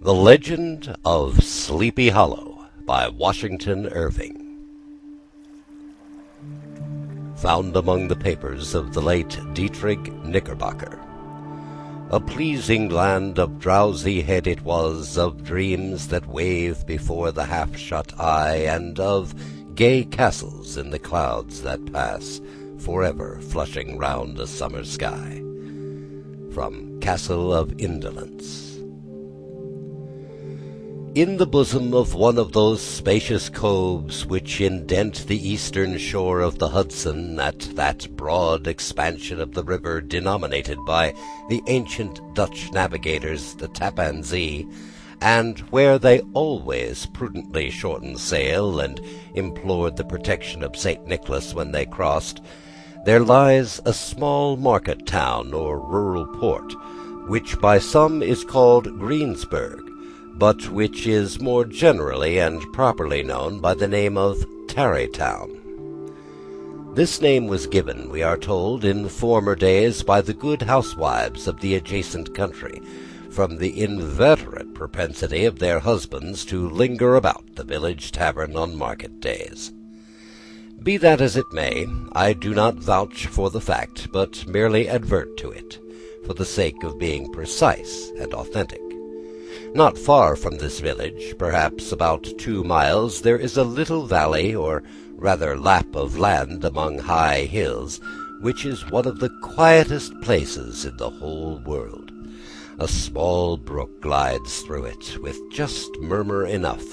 The Legend of Sleepy Hollow by Washington Irving. Found among the papers of the late Dietrich Knickerbocker. A pleasing land of drowsy head it was, of dreams that wave before the half-shut eye, and of gay castles in the clouds that pass, forever flushing round a summer sky. From Castle of Indolence. In the bosom of one of those spacious coves which indent the eastern shore of the Hudson, at that broad expansion of the river denominated by the ancient Dutch navigators the Tappan Zee, and where they always prudently shortened sail and implored the protection of St. Nicholas when they crossed, there lies a small market town or rural port, which by some is called Greensburg, but which is more generally and properly known by the name of Tarrytown. This name was given, we are told, in former days by the good housewives of the adjacent country, from the inveterate propensity of their husbands to linger about the village tavern on market days. Be that as it may, I do not vouch for the fact, but merely advert to it, for the sake of being precise and authentic. Not far from this village, perhaps about 2 miles, there is a little valley, or rather lap of land among high hills, which is one of the quietest places in the whole world. A small brook glides through it, with just murmur enough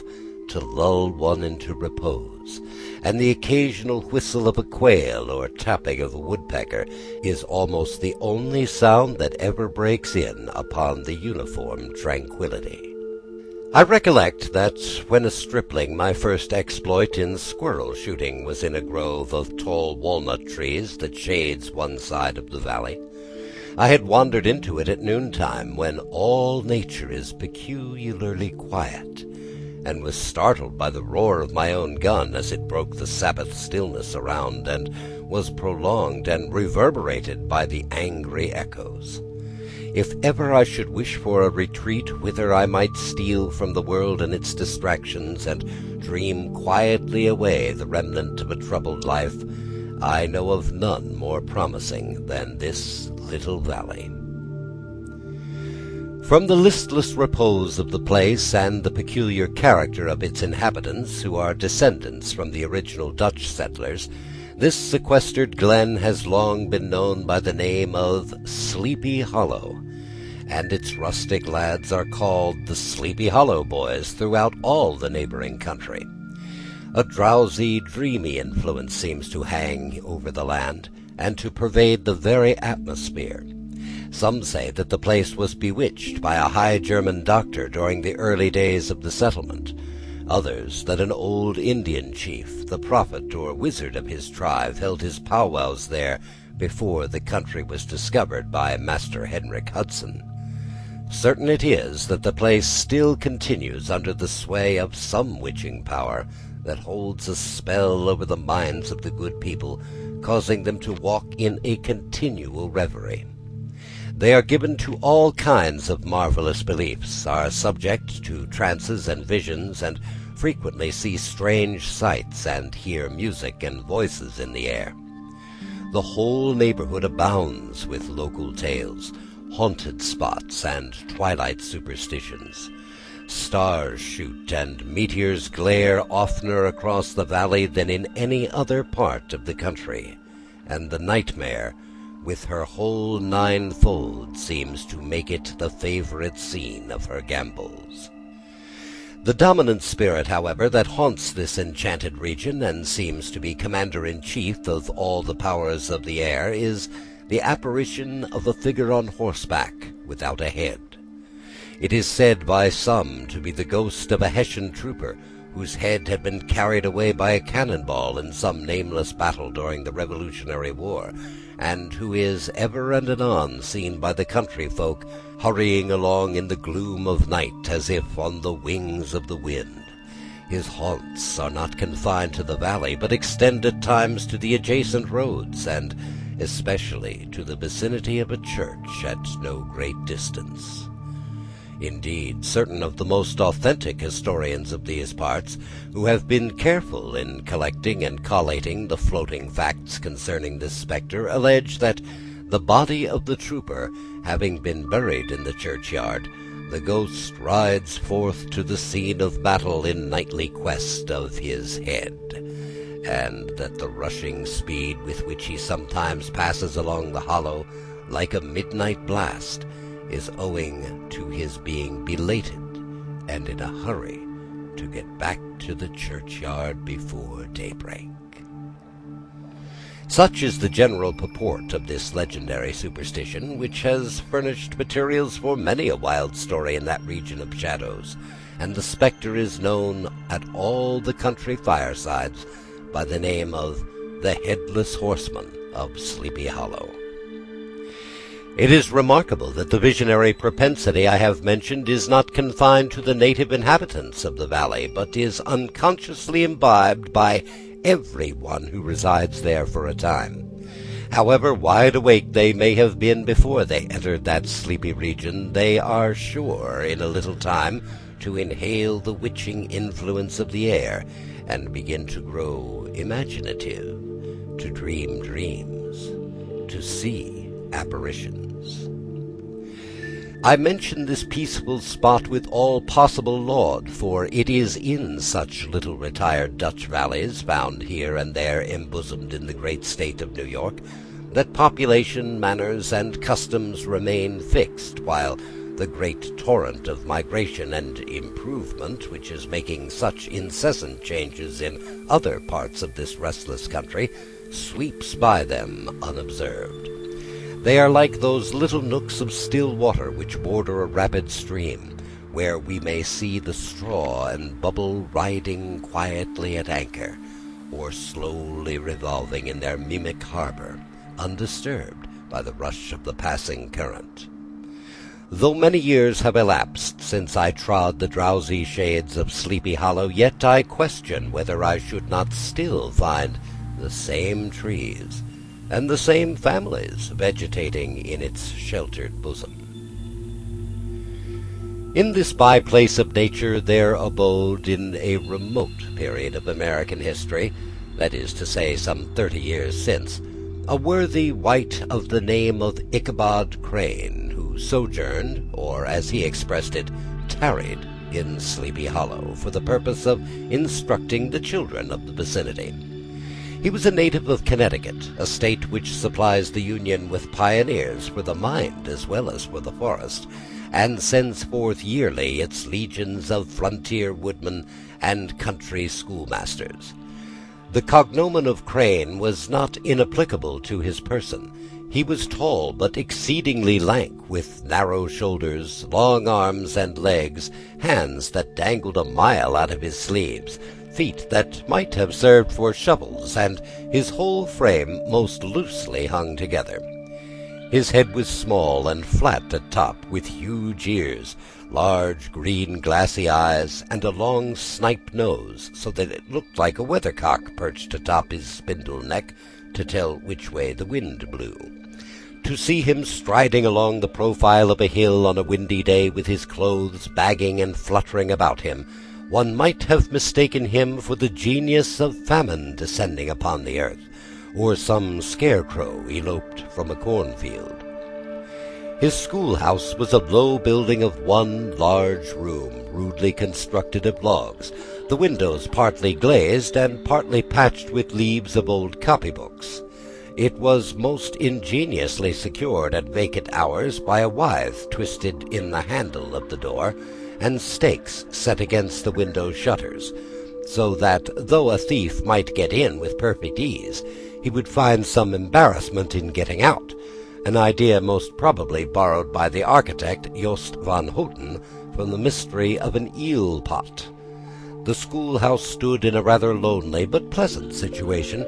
to lull one into repose, and the occasional whistle of a quail or tapping of a woodpecker is almost the only sound that ever breaks in upon the uniform tranquillity. I recollect that when a stripling my first exploit in squirrel shooting was in a grove of tall walnut trees that shades one side of the valley. I had wandered into it at noontime, when all nature is peculiarly quiet, and was startled by the roar of my own gun as it broke the Sabbath stillness around, and was prolonged and reverberated by the angry echoes. If ever I should wish for a retreat whither I might steal from the world and its distractions, and dream quietly away the remnant of a troubled life, I know of none more promising than this little valley. From the listless repose of the place, and the peculiar character of its inhabitants, who are descendants from the original Dutch settlers, this sequestered glen has long been known by the name of Sleepy Hollow, and its rustic lads are called the Sleepy Hollow boys throughout all the neighboring country. A drowsy, dreamy influence seems to hang over the land, and to pervade the very atmosphere. Some say that the place was bewitched by a high German doctor during the early days of the settlement. Others, that an old Indian chief, the prophet or wizard of his tribe, held his powwows there before the country was discovered by Master Henrik Hudson. Certain it is that the place still continues under the sway of some witching power that holds a spell over the minds of the good people, causing them to walk in a continual reverie. They are given to all kinds of marvelous beliefs, are subject to trances and visions, and frequently see strange sights and hear music and voices in the air. The whole neighborhood abounds with local tales, haunted spots, and twilight superstitions. Stars shoot and meteors glare oftener across the valley than in any other part of the country, and the nightmare, with her whole ninefold, seems to make it the favorite scene of her gambols. The dominant spirit, however, that haunts this enchanted region, and seems to be commander-in-chief of all the powers of the air, is the apparition of a figure on horseback without a head. It is said by some to be the ghost of a Hessian trooper, whose head had been carried away by a cannonball in some nameless battle during the Revolutionary War, and who is ever and anon seen by the country folk hurrying along in the gloom of night as if on the wings of the wind. His haunts are not confined to the valley, but extend at times to the adjacent roads, and especially to the vicinity of a church at no great distance. Indeed, certain of the most authentic historians of these parts, who have been careful in collecting and collating the floating facts concerning this spectre, allege that, the body of the trooper having been buried in the churchyard, the ghost rides forth to the scene of battle in nightly quest of his head, and that the rushing speed with which he sometimes passes along the hollow, like a midnight blast, is owing to his being belated and in a hurry to get back to the churchyard before daybreak. Such is the general purport of this legendary superstition, which has furnished materials for many a wild story in that region of shadows, and the spectre is known at all the country firesides by the name of the Headless Horseman of Sleepy Hollow. It is remarkable that the visionary propensity I have mentioned is not confined to the native inhabitants of the valley, but is unconsciously imbibed by everyone who resides there for a time. However wide awake they may have been before they entered that sleepy region, they are sure, in a little time, to inhale the witching influence of the air, and begin to grow imaginative, to dream dreams, to see apparitions. I mention this peaceful spot with all possible laud, for it is in such little retired Dutch valleys, found here and there embosomed in the great state of New York, that population, manners, and customs remain fixed, while the great torrent of migration and improvement, which is making such incessant changes in other parts of this restless country, sweeps by them unobserved. They are like those little nooks of still water which border a rapid stream, where we may see the straw and bubble riding quietly at anchor, or slowly revolving in their mimic harbor, undisturbed by the rush of the passing current. Though many years have elapsed since I trod the drowsy shades of Sleepy Hollow, yet I question whether I should not still find the same trees and the same families vegetating in its sheltered bosom. In this by-place of nature there abode, in a remote period of American history, that is to say some 30 years since, a worthy wight of the name of Ichabod Crane, who sojourned, or as he expressed it, tarried, in Sleepy Hollow, for the purpose of instructing the children of the vicinity. He was a native of Connecticut, a state which supplies the Union with pioneers for the mind as well as for the forest, and sends forth yearly its legions of frontier woodmen and country schoolmasters. The cognomen of Crane was not inapplicable to his person. He was tall, but exceedingly lank, with narrow shoulders, long arms and legs, hands that dangled a mile out of his sleeves, feet that might have served for shovels, and his whole frame most loosely hung together. His head was small and flat at top, with huge ears, large green glassy eyes, and a long snipe nose, so that it looked like a weathercock perched atop his spindle neck to tell which way the wind blew. To see him striding along the profile of a hill on a windy day, with his clothes bagging and fluttering about him, one might have mistaken him for the genius of famine descending upon the earth, or some scarecrow eloped from a cornfield. His schoolhouse was a low building of one large room, rudely constructed of logs, the windows partly glazed and partly patched with leaves of old copybooks. It was most ingeniously secured at vacant hours by a withe twisted in the handle of the door, and stakes set against the window shutters, so that, though a thief might get in with perfect ease, he would find some embarrassment in getting out, an idea most probably borrowed by the architect Jost van Houten from the mystery of an eel pot. The schoolhouse stood in a rather lonely but pleasant situation,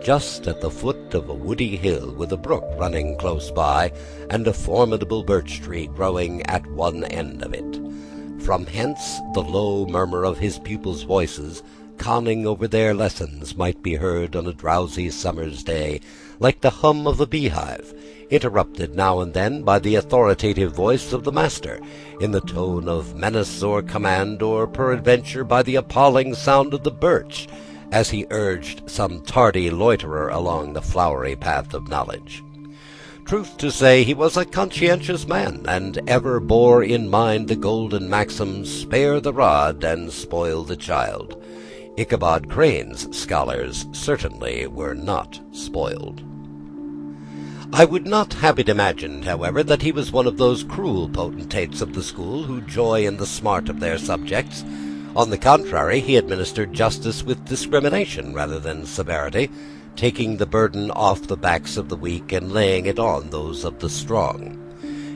just at the foot of a woody hill, with a brook running close by, and a formidable birch tree growing at one end of it. From hence the low murmur of his pupils' voices conning over their lessons might be heard on a drowsy summer's day, like the hum of a beehive, interrupted now and then by the authoritative voice of the master, in the tone of menace or command, or peradventure by the appalling sound of the birch, as he urged some tardy loiterer along the flowery path of knowledge. Truth to say, he was a conscientious man, and ever bore in mind the golden maxim, "Spare the rod and spoil the child." Ichabod Crane's scholars certainly were not spoiled. I would not have it imagined, however, that he was one of those cruel potentates of the school who joy in the smart of their subjects. On the contrary, he administered justice with discrimination rather than severity, taking the burden off the backs of the weak and laying it on those of the strong.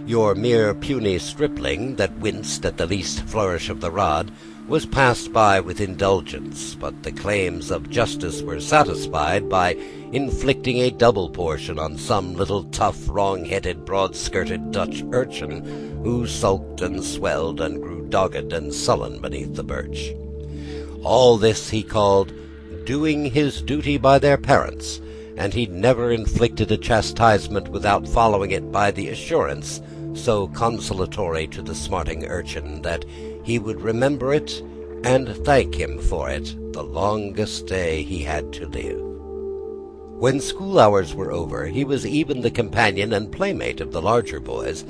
Your mere puny stripling, that winced at the least flourish of the rod, was passed by with indulgence, but the claims of justice were satisfied by inflicting a double portion on some little tough, wrong-headed, broad-skirted Dutch urchin, who sulked and swelled and grew dogged and sullen beneath the birch. All this he called doing his duty by their parents, and he never inflicted a chastisement without following it by the assurance, so consolatory to the smarting urchin, that he would remember it and thank him for it the longest day he had to live. When school hours were over, he was even the companion and playmate of the larger boys,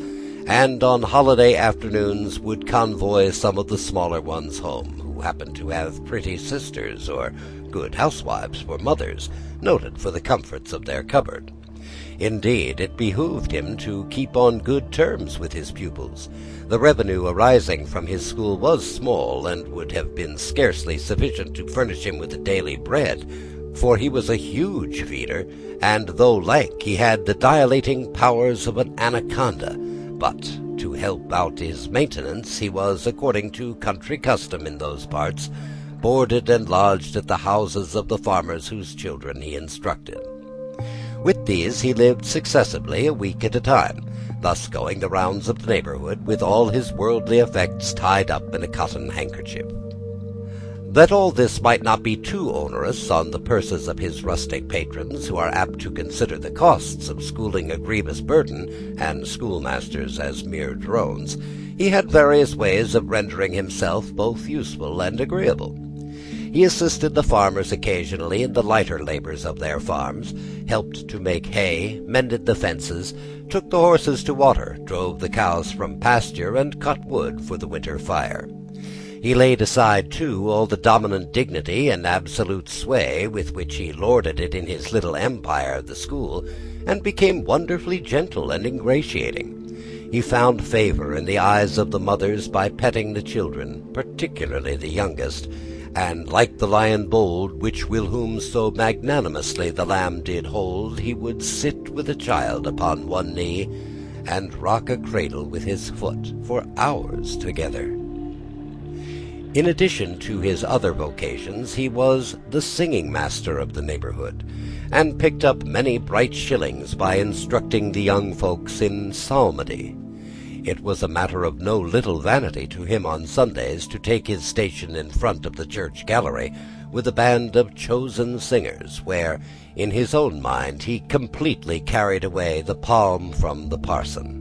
and on holiday afternoons would convoy some of the smaller ones home, who happened to have pretty sisters or good housewives for mothers, noted for the comforts of their cupboard. Indeed, it behooved him to keep on good terms with his pupils. The revenue arising from his school was small, and would have been scarcely sufficient to furnish him with the daily bread, for he was a huge feeder, and though lank, he had the dilating powers of an anaconda. But to help out his maintenance, he was, according to country custom in those parts, boarded and lodged at the houses of the farmers whose children he instructed. With these he lived successively a week at a time, thus going the rounds of the neighborhood with all his worldly effects tied up in a cotton handkerchief. That all this might not be too onerous on the purses of his rustic patrons, who are apt to consider the costs of schooling a grievous burden, and schoolmasters as mere drones, he had various ways of rendering himself both useful and agreeable. He assisted the farmers occasionally in the lighter labors of their farms, helped to make hay, mended the fences, took the horses to water, drove the cows from pasture, and cut wood for the winter fire. He laid aside, too, all the dominant dignity and absolute sway with which he lorded it in his little empire, the school, and became wonderfully gentle and ingratiating. He found favor in the eyes of the mothers by petting the children, particularly the youngest, and like the lion bold, which will whom so magnanimously the lamb did hold, he would sit with a child upon one knee, and rock a cradle with his foot for hours together. In addition to his other vocations, he was the singing master of the neighborhood, and picked up many bright shillings by instructing the young folks in psalmody. It was a matter of no little vanity to him on Sundays to take his station in front of the church gallery with a band of chosen singers, where, in his own mind, he completely carried away the palm from the parson.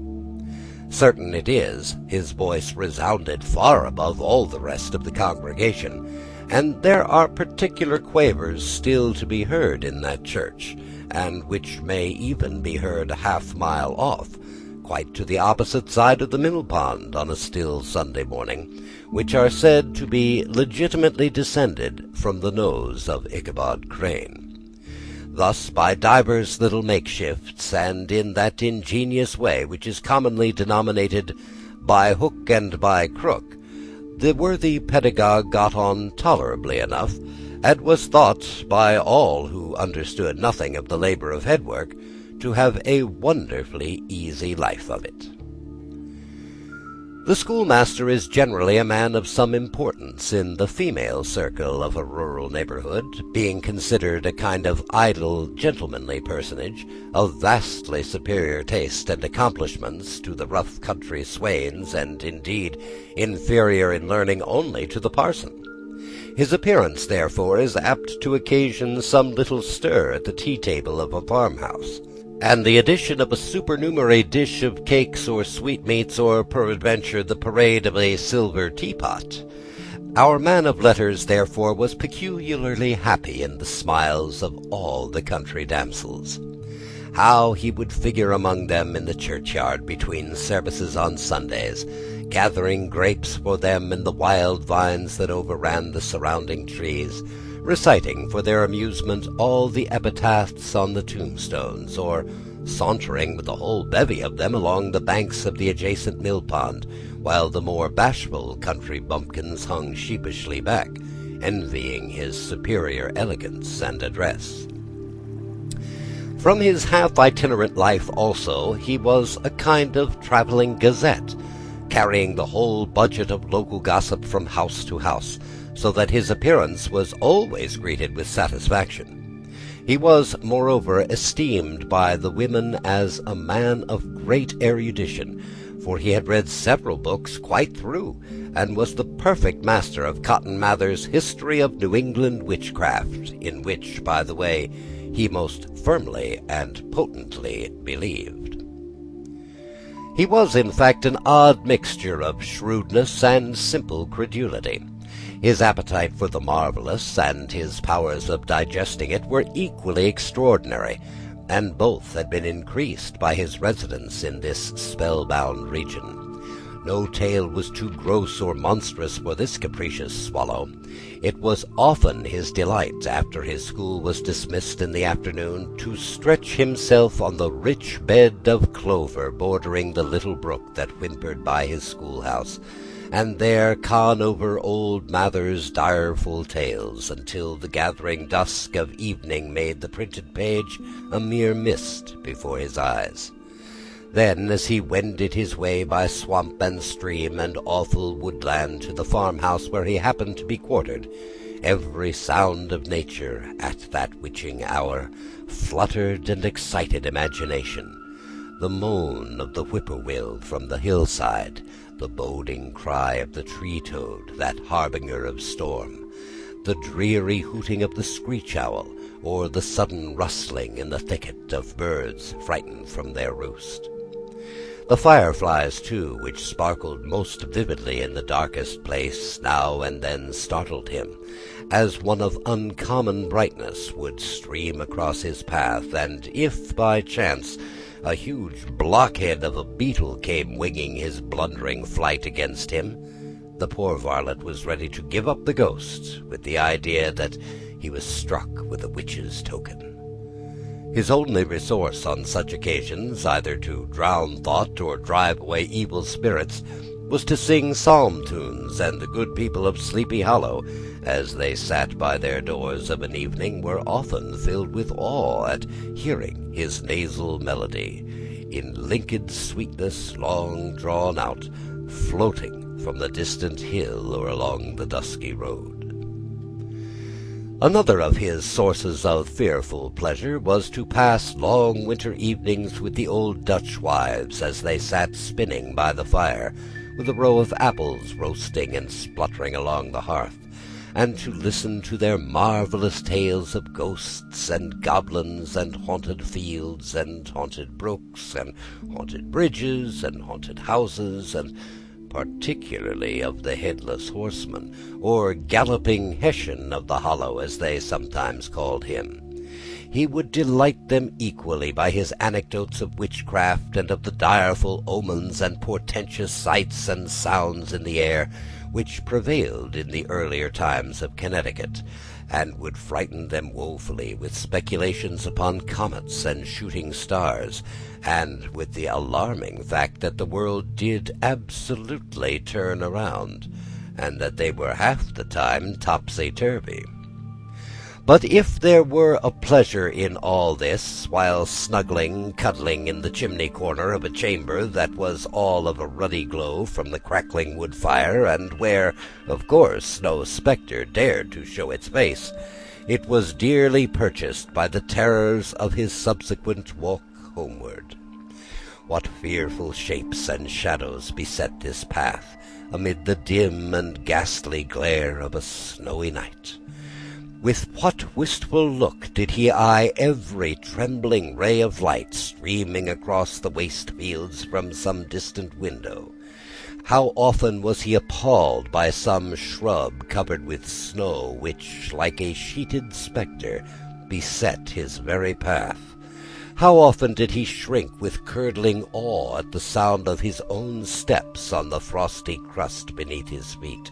Certain it is, his voice resounded far above all the rest of the congregation, and there are particular quavers still to be heard in that church, and which may even be heard a half-mile off, quite to the opposite side of the mill pond on a still Sunday morning, which are said to be legitimately descended from the nose of Ichabod Crane. Thus, by divers little makeshifts, and in that ingenious way which is commonly denominated by hook and by crook, the worthy pedagogue got on tolerably enough, and was thought by all who understood nothing of the labor of head work to have a wonderfully easy life of it. The schoolmaster is generally a man of some importance in the female circle of a rural neighborhood, being considered a kind of idle, gentlemanly personage, of vastly superior taste and accomplishments to the rough country swains, and indeed inferior in learning only to the parson. His appearance, therefore, is apt to occasion some little stir at the tea-table of a farmhouse, and the addition of a supernumerary dish of cakes or sweetmeats, or peradventure the parade of a silver teapot. Our man of letters, therefore, was peculiarly happy in the smiles of all the country damsels. How he would figure among them in the churchyard between services on Sundays, gathering grapes for them in the wild vines that overran the surrounding trees, reciting for their amusement all the epitaphs on the tombstones, or sauntering with a whole bevy of them along the banks of the adjacent mill-pond, while the more bashful country bumpkins hung sheepishly back, envying his superior elegance and address. From his half-itinerant life, also, he was a kind of travelling gazette, carrying the whole budget of local gossip from house to house, so that his appearance was always greeted with satisfaction. He was, moreover, esteemed by the women as a man of great erudition, for he had read several books quite through, and was the perfect master of Cotton Mather's History of New England Witchcraft, in which, by the way, he most firmly and potently believed. He was, in fact, an odd mixture of shrewdness and simple credulity. His appetite for the marvellous and his powers of digesting it were equally extraordinary, and both had been increased by his residence in this spellbound region. No tale was too gross or monstrous for this capricious swallow. It was often his delight, after his school was dismissed in the afternoon, to stretch himself on the rich bed of clover bordering the little brook that whimpered by his schoolhouse, and there con over old Mather's direful tales, until the gathering dusk of evening made the printed page a mere mist before his eyes. Then, as he wended his way by swamp and stream and awful woodland to the farmhouse where he happened to be quartered, every sound of nature, at that witching hour, fluttered and excited imagination. The moan of the whippoorwill from the hillside, the boding cry of the tree-toad, that harbinger of storm, the dreary hooting of the screech-owl, or the sudden rustling in the thicket of birds frightened from their roost. The fireflies, too, which sparkled most vividly in the darkest place, now and then startled him, as one of uncommon brightness would stream across his path, and if, by chance, a huge blockhead of a beetle came winging his blundering flight against him, the poor varlet was ready to give up the ghost with the idea that he was struck with a witch's token. His only resource on such occasions, either to drown thought or drive away evil spirits, was to sing psalm tunes, and the good people of Sleepy Hollow, as they sat by their doors of an evening, were often filled with awe at hearing his nasal melody, in linked sweetness long drawn out, floating from the distant hill or along the dusky road. Another of his sources of fearful pleasure was to pass long winter evenings with the old Dutch wives, as they sat spinning by the fire, with a row of apples roasting and spluttering along the hearth, and to listen to their marvellous tales of ghosts and goblins and haunted fields and haunted brooks and haunted bridges and haunted houses, and particularly of the Headless Horseman, or Galloping Hessian of the Hollow, as they sometimes called him. He would delight them equally by his anecdotes of witchcraft, and of the direful omens and portentous sights and sounds in the air, which prevailed in the earlier times of Connecticut, and would frighten them woefully with speculations upon comets and shooting stars, and with the alarming fact that the world did absolutely turn around, and that they were half the time topsy-turvy. But if there were a pleasure in all this, while cuddling in the chimney-corner of a chamber that was all of a ruddy glow from the crackling wood fire, and where, of course, no spectre dared to show its face, it was dearly purchased by the terrors of his subsequent walk homeward. What fearful shapes and shadows beset this path, amid the dim and ghastly glare of a snowy night! With what wistful look did he eye every trembling ray of light streaming across the waste fields from some distant window! How often was he appalled by some shrub covered with snow, which, like a sheeted spectre, beset his very path! How often did he shrink with curdling awe at the sound of his own steps on the frosty crust beneath his feet,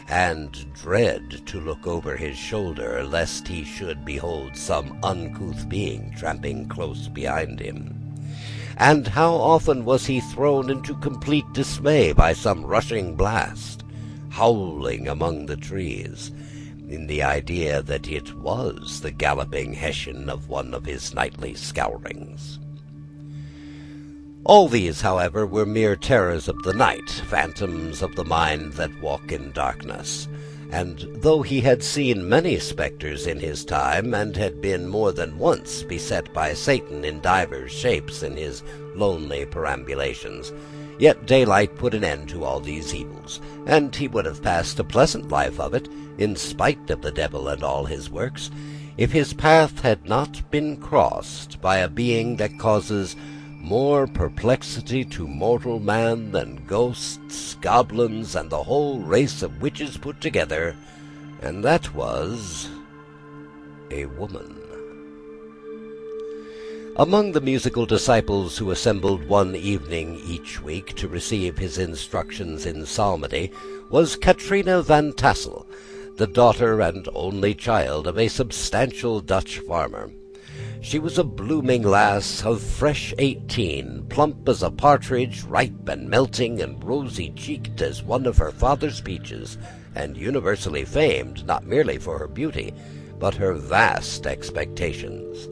and dread to look over his shoulder, lest he should behold some uncouth being tramping close behind him. And how often was he thrown into complete dismay by some rushing blast, howling among the trees, in the idea that it was the galloping Hessian of one of his nightly scourings. All these, however, were mere terrors of the night, phantoms of the mind that walk in darkness; and though he had seen many spectres in his time, and had been more than once beset by Satan in divers shapes in his lonely perambulations, yet daylight put an end to all these evils, and he would have passed a pleasant life of it, in spite of the devil and all his works, if his path had not been crossed by a being that causes more perplexity to mortal man than ghosts, goblins, and the whole race of witches put together, and that was a woman. Among the musical disciples who assembled one evening each week to receive his instructions in psalmody was Katrina van Tassel, the daughter and only child of a substantial Dutch farmer. She was a blooming lass of fresh 18, plump as a partridge, ripe and melting, and rosy-cheeked as one of her father's peaches, and universally famed, not merely for her beauty, but her vast expectations.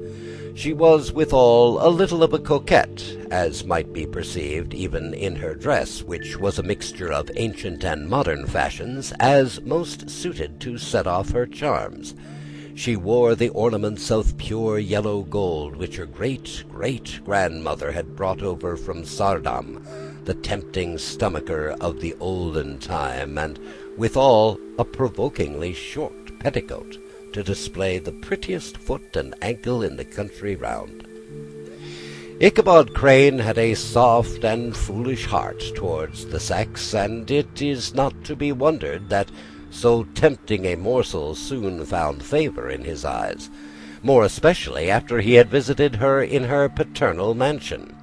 She was, withal, a little of a coquette, as might be perceived even in her dress, which was a mixture of ancient and modern fashions, as most suited to set off her charms. She wore the ornaments of pure yellow gold which her great-great-grandmother had brought over from Saardam, the tempting stomacher of the olden time, and withal a provokingly short petticoat, to display the prettiest foot and ankle in the country round. Ichabod Crane had a soft and foolish heart towards the sex, and it is not to be wondered that so tempting a morsel soon found favour in his eyes, more especially after he had visited her in her paternal mansion.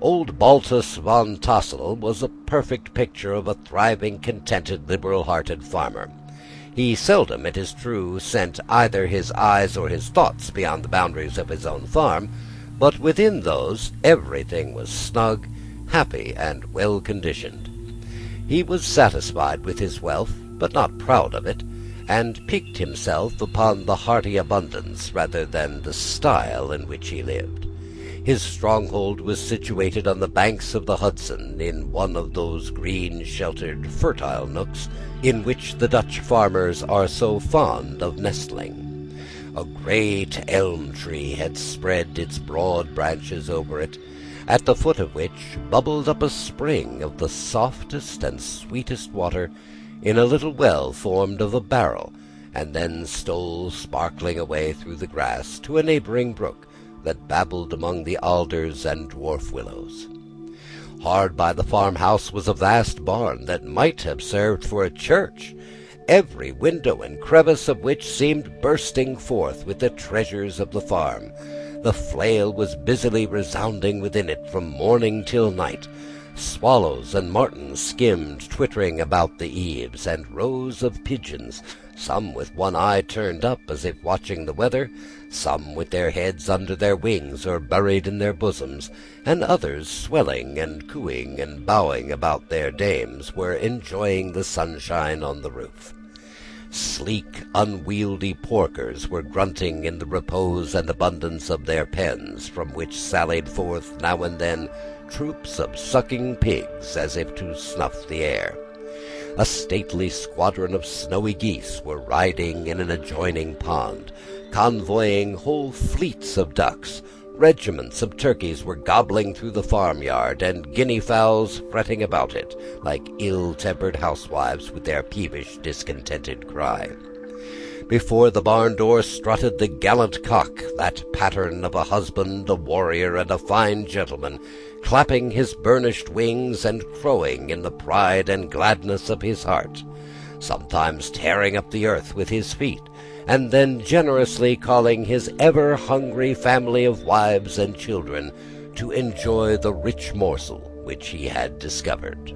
Old Baltus van Tassel was a perfect picture of a thriving, contented, liberal-hearted farmer. He seldom, it is true, sent either his eyes or his thoughts beyond the boundaries of his own farm, but within those everything was snug, happy, and well-conditioned. He was satisfied with his wealth, but not proud of it, and piqued himself upon the hearty abundance rather than the style in which he lived. His stronghold was situated on the banks of the Hudson, in one of those green, sheltered, fertile nooks in which the Dutch farmers are so fond of nestling. A great elm tree had spread its broad branches over it, at the foot of which bubbled up a spring of the softest and sweetest water in a little well formed of a barrel, and then stole sparkling away through the grass to a neighbouring brook that babbled among the alders and dwarf willows. Hard by the farmhouse was a vast barn that might have served for a church, every window and crevice of which seemed bursting forth with the treasures of the farm. The flail was busily resounding within it from morning till night. Swallows and martins skimmed twittering about the eaves, and rows of pigeons, some with one eye turned up as if watching the weather, some with their heads under their wings or buried in their bosoms, and others swelling and cooing and bowing about their dames, were enjoying the sunshine on the roof. Sleek, unwieldy porkers were grunting in the repose and abundance of their pens, from which sallied forth now and then troops of sucking pigs, as if to snuff the air. A stately squadron of snowy geese were riding in an adjoining pond, convoying whole fleets of ducks, Regiments of turkeys were gobbling through the farmyard, and guinea fowls fretting about it, like ill-tempered housewives with their peevish, discontented cry. Before the barn door strutted the gallant cock, that pattern of a husband, a warrior, and a fine gentleman, clapping his burnished wings and crowing in the pride and gladness of his heart, sometimes tearing up the earth with his feet, and then generously calling his ever-hungry family of wives and children to enjoy the rich morsel which he had discovered.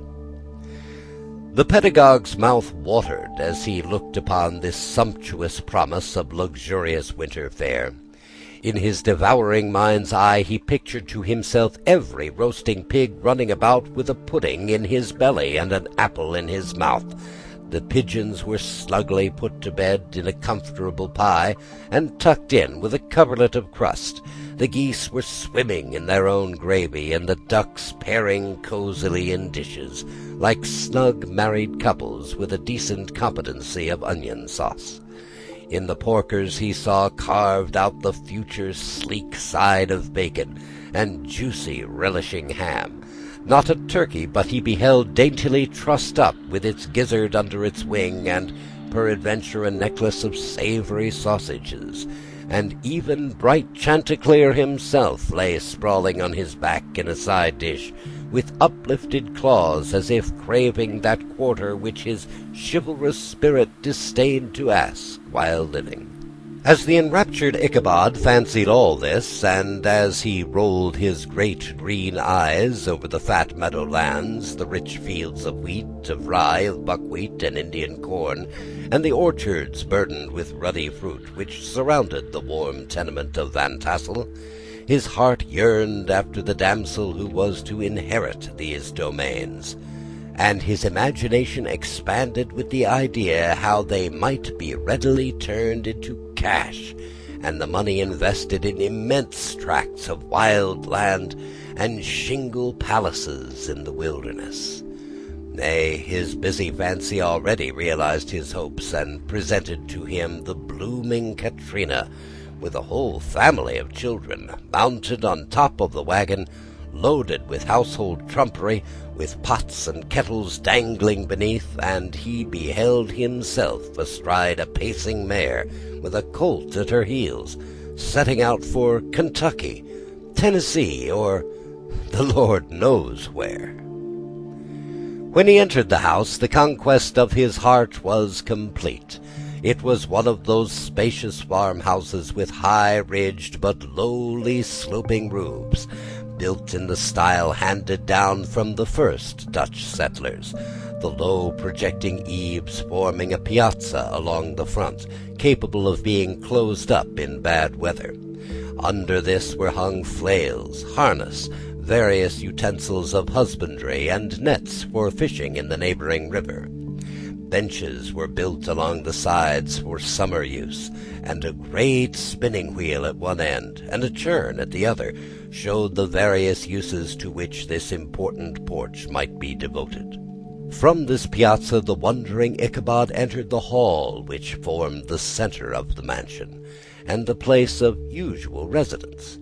The pedagogue's mouth watered as he looked upon this sumptuous promise of luxurious winter fare. In his devouring mind's eye he pictured to himself every roasting pig running about with a pudding in his belly and an apple in his mouth. The pigeons were snugly put to bed in a comfortable pie, and tucked in with a coverlet of crust. The geese were swimming in their own gravy, and the ducks pairing cosily in dishes, like snug married couples with a decent competency of onion sauce. In the porkers he saw carved out the future sleek side of bacon, and juicy relishing ham. Not a turkey but he beheld daintily trussed up, with its gizzard under its wing, and peradventure a necklace of savoury sausages. And even bright Chanticleer himself lay sprawling on his back in a side dish, with uplifted claws, as if craving that quarter which his chivalrous spirit disdained to ask while living. As the enraptured Ichabod fancied all this, and as he rolled his great green eyes over the fat meadow lands, the rich fields of wheat, of rye, of buckwheat, and Indian corn, and the orchards burdened with ruddy fruit which surrounded the warm tenement of Van Tassel, his heart yearned after the damsel who was to inherit these domains, and his imagination expanded with the idea how they might be readily turned into cash, and the money invested in immense tracts of wild land and shingle palaces in the wilderness. Nay, his busy fancy already realized his hopes, and presented to him the blooming Katrina, with a whole family of children, mounted on top of the wagon, loaded with household trumpery, with pots and kettles dangling beneath, and he beheld himself astride a pacing mare, with a colt at her heels, setting out for Kentucky, Tennessee, or the Lord knows where. When he entered the house, the conquest of his heart was complete. It was one of those spacious farmhouses with high-ridged but lowly sloping roofs, built in the style handed down from the first Dutch settlers, the low projecting eaves forming a piazza along the front, capable of being closed up in bad weather. Under this were hung flails, harness, various utensils of husbandry, and nets for fishing in the neighbouring river. Benches were built along the sides for summer use, and a great spinning wheel at one end, and a churn at the other, showed the various uses to which this important porch might be devoted. From this piazza the wondering Ichabod entered the hall which formed the centre of the mansion, and the place of usual residence.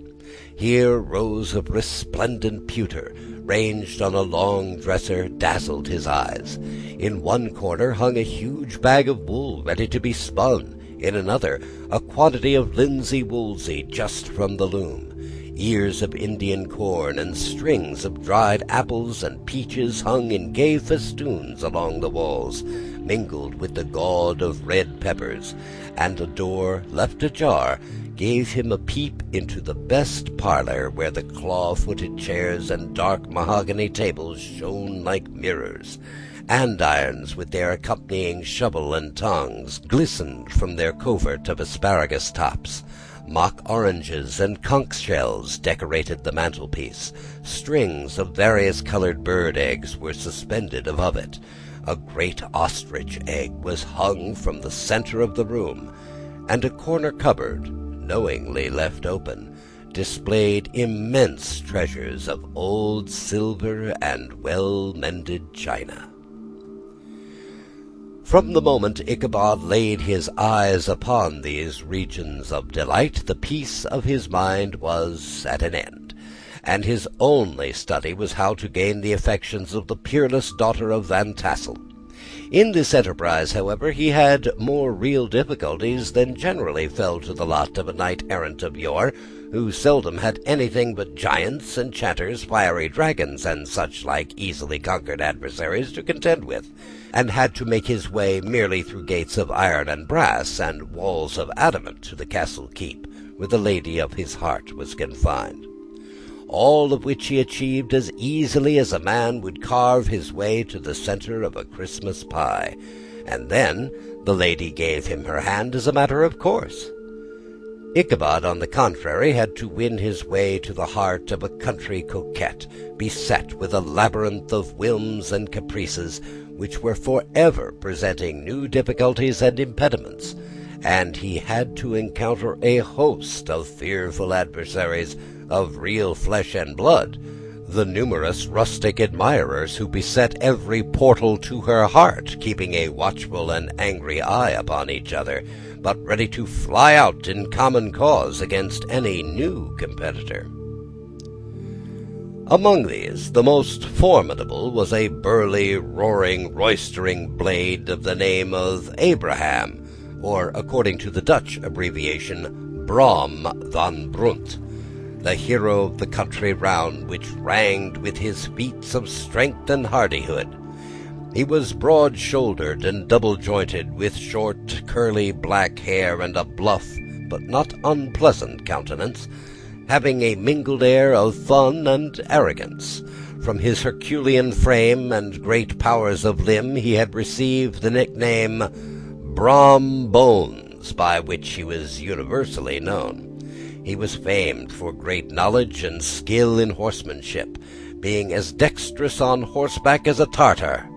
Here rows of resplendent pewter, ranged on a long dresser, dazzled his eyes. In one corner hung a huge bag of wool ready to be spun, in another a quantity of linsey-woolsey just from the loom. Ears of Indian corn and strings of dried apples and peaches hung in gay festoons along the walls, mingled with the gaud of red peppers, and a door, left ajar, gave him a peep into the best parlour, where the claw-footed chairs and dark mahogany tables shone like mirrors. Andirons with their accompanying shovel and tongs glistened from their covert of asparagus tops. Mock oranges and conch shells decorated the mantelpiece. Strings of various coloured bird eggs were suspended above it. A great ostrich egg was hung from the centre of the room, and a corner cupboard, knowingly left open, displayed immense treasures of old silver and well-mended china. From the moment Ichabod laid his eyes upon these regions of delight, the peace of his mind was at an end, and his only study was how to gain the affections of the peerless daughter of Van Tassel. In this enterprise, however, he had more real difficulties than generally fell to the lot of a knight-errant of yore, who seldom had anything but giants, enchanters, fiery dragons, and such like easily conquered adversaries to contend with, and had to make his way merely through gates of iron and brass and walls of adamant to the castle keep, where the lady of his heart was confined. All of which he achieved as easily as a man would carve his way to the centre of a Christmas pie, and then the lady gave him her hand as a matter of course. Ichabod, on the contrary, had to win his way to the heart of a country coquette, beset with a labyrinth of whims and caprices, which were forever presenting new difficulties and impediments, and he had to encounter a host of fearful adversaries of real flesh and blood, the numerous rustic admirers who beset every portal to her heart, keeping a watchful and angry eye upon each other, but ready to fly out in common cause against any new competitor. Among these, the most formidable was a burly, roaring, roistering blade of the name of Abraham, or, according to the Dutch abbreviation, Brom van Brunt, the hero of the country round, which ranged with his feats of strength and hardihood. He was broad-shouldered and double-jointed, with short, curly black hair and a bluff but not unpleasant countenance, having a mingled air of fun and arrogance. From his Herculean frame and great powers of limb he had received the nickname Brom Bones, by which he was universally known. He was famed for great knowledge and skill in horsemanship, being as dexterous on horseback as a Tartar.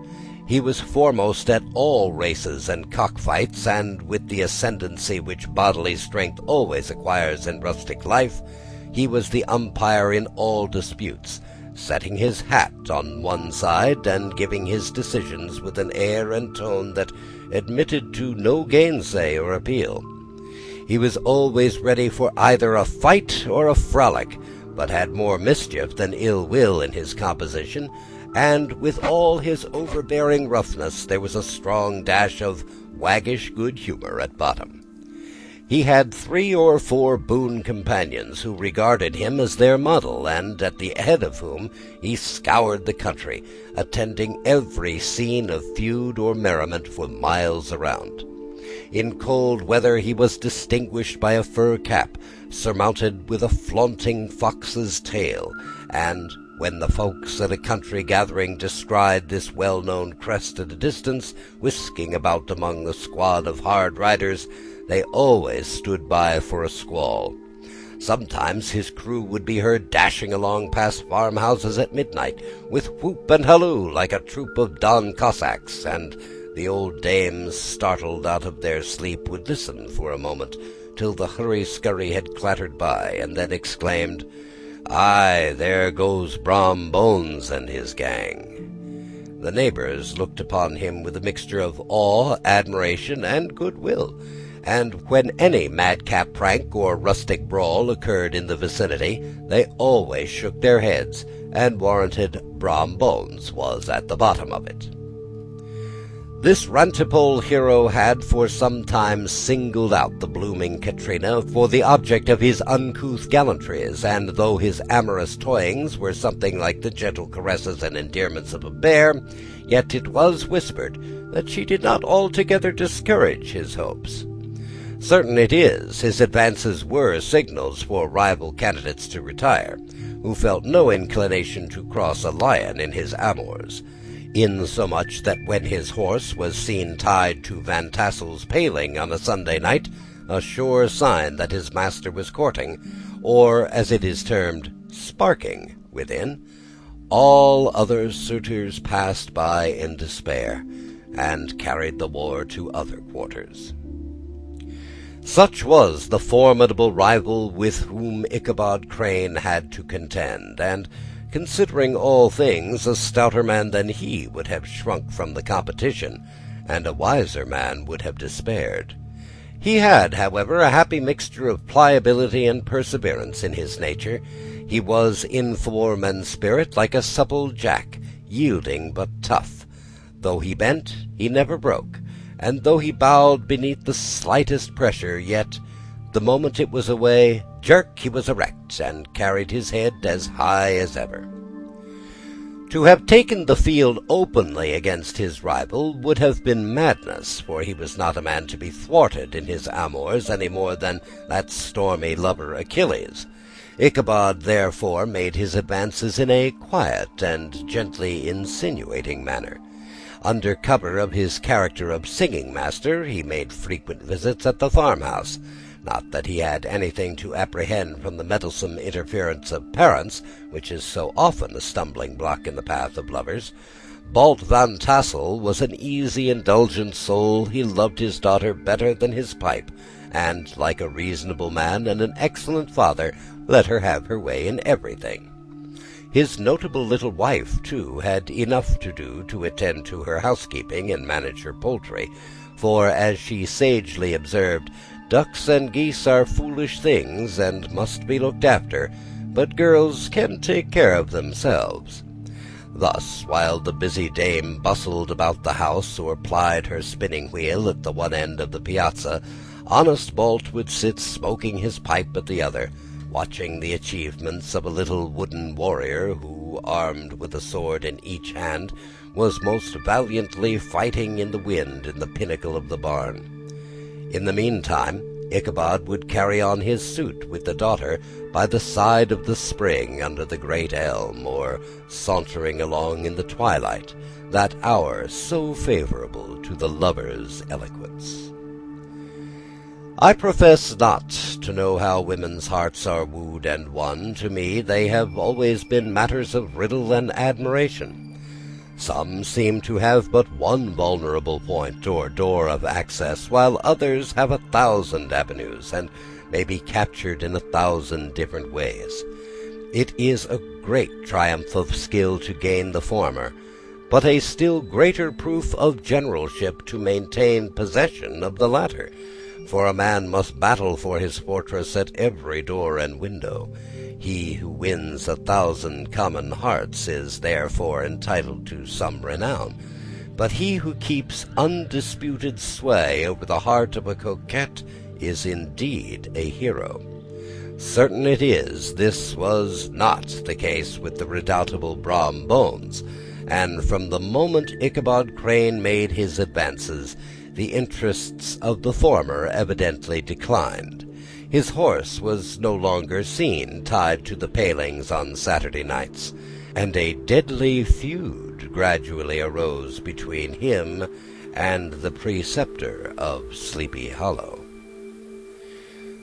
He was foremost at all races and cockfights, and with the ascendancy which bodily strength always acquires in rustic life, he was the umpire in all disputes, setting his hat on one side and giving his decisions with an air and tone that admitted to no gainsay or appeal. He was always ready for either a fight or a frolic, but had more mischief than ill will in his composition, and with all his overbearing roughness there was a strong dash of waggish good humour at bottom. He had 3 or 4 boon companions who regarded him as their model, and at the head of whom he scoured the country, attending every scene of feud or merriment for miles around. In cold weather he was distinguished by a fur cap, surmounted with a flaunting fox's tail, and when the folks at a country gathering descried this well-known crest at a distance, whisking about among the squad of hard riders, they always stood by for a squall. Sometimes his crew would be heard dashing along past farmhouses at midnight, with whoop and halloo like a troop of Don Cossacks, and the old dames, startled out of their sleep, would listen for a moment till the hurry-scurry had clattered by, and then exclaimed, "Aye, there goes Brom Bones and his gang." The neighbours looked upon him with a mixture of awe, admiration, and goodwill, and when any madcap prank or rustic brawl occurred in the vicinity, they always shook their heads and warranted Brom Bones was at the bottom of it. This rantipole hero had for some time singled out the blooming Katrina for the object of his uncouth gallantries, and though his amorous toyings were something like the gentle caresses and endearments of a bear, yet it was whispered that she did not altogether discourage his hopes. Certain it is, his advances were signals for rival candidates to retire, who felt no inclination to cross a lion in his amours, insomuch that when his horse was seen tied to Van Tassel's paling on a Sunday night, a sure sign that his master was courting, or, as it is termed, sparking, within, all other suitors passed by in despair, and carried the war to other quarters. Such was the formidable rival with whom Ichabod Crane had to contend, and, considering all things, a stouter man than he would have shrunk from the competition, and a wiser man would have despaired. He had, however, a happy mixture of pliability and perseverance in his nature. He was in form and spirit like a supple jack, yielding but tough. Though he bent, he never broke, and though he bowed beneath the slightest pressure, yet, the moment it was away, jerk, he was erect, and carried his head as high as ever. To have taken the field openly against his rival would have been madness, for he was not a man to be thwarted in his amours any more than that stormy lover Achilles. Ichabod therefore made his advances in a quiet and gently insinuating manner. Under cover of his character of singing-master, he made frequent visits at the farmhouse. Not that he had anything to apprehend from the meddlesome interference of parents, which is so often a stumbling block in the path of lovers. Balt Van Tassel was an easy, indulgent soul. He loved his daughter better than his pipe, and, like a reasonable man and an excellent father, let her have her way in everything. His notable little wife, too, had enough to do to attend to her housekeeping and manage her poultry, for, as she sagely observed, ducks and geese are foolish things and must be looked after, but girls can take care of themselves. Thus, while the busy dame bustled about the house or plied her spinning-wheel at the one end of the piazza, honest Balt would sit smoking his pipe at the other, watching the achievements of a little wooden warrior who, armed with a sword in each hand, was most valiantly fighting in the wind in the pinnacle of the barn. In the meantime, Ichabod would carry on his suit with the daughter by the side of the spring under the great elm, or sauntering along in the twilight, that hour so favorable to the lover's eloquence. I profess not to know how women's hearts are wooed and won. To me they have always been matters of riddle and admiration. Some seem to have but one vulnerable point or door of access, while others have 1,000 avenues, and may be captured in 1,000 different ways. It is a great triumph of skill to gain the former, but a still greater proof of generalship to maintain possession of the latter. For a man must battle for his fortress at every door and window. He who wins 1,000 common hearts is therefore entitled to some renown, but he who keeps undisputed sway over the heart of a coquette is indeed a hero. Certain it is, this was not the case with the redoubtable Brom Bones, and from the moment Ichabod Crane made his advances, the interests of the former evidently declined. His horse was no longer seen tied to the palings on Saturday nights, and a deadly feud gradually arose between him and the preceptor of Sleepy Hollow.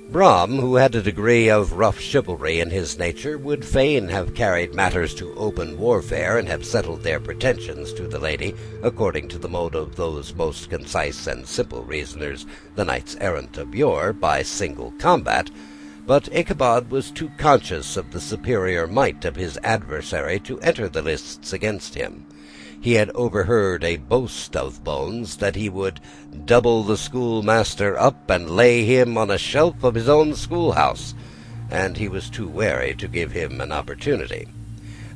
Brom, who had a degree of rough chivalry in his nature, would fain have carried matters to open warfare, and have settled their pretensions to the lady, according to the mode of those most concise and simple reasoners, the knights-errant of yore, by single combat, but Ichabod was too conscious of the superior might of his adversary to enter the lists against him. He had overheard a boast of Bones that he would double the schoolmaster up and lay him on a shelf of his own schoolhouse, and he was too wary to give him an opportunity.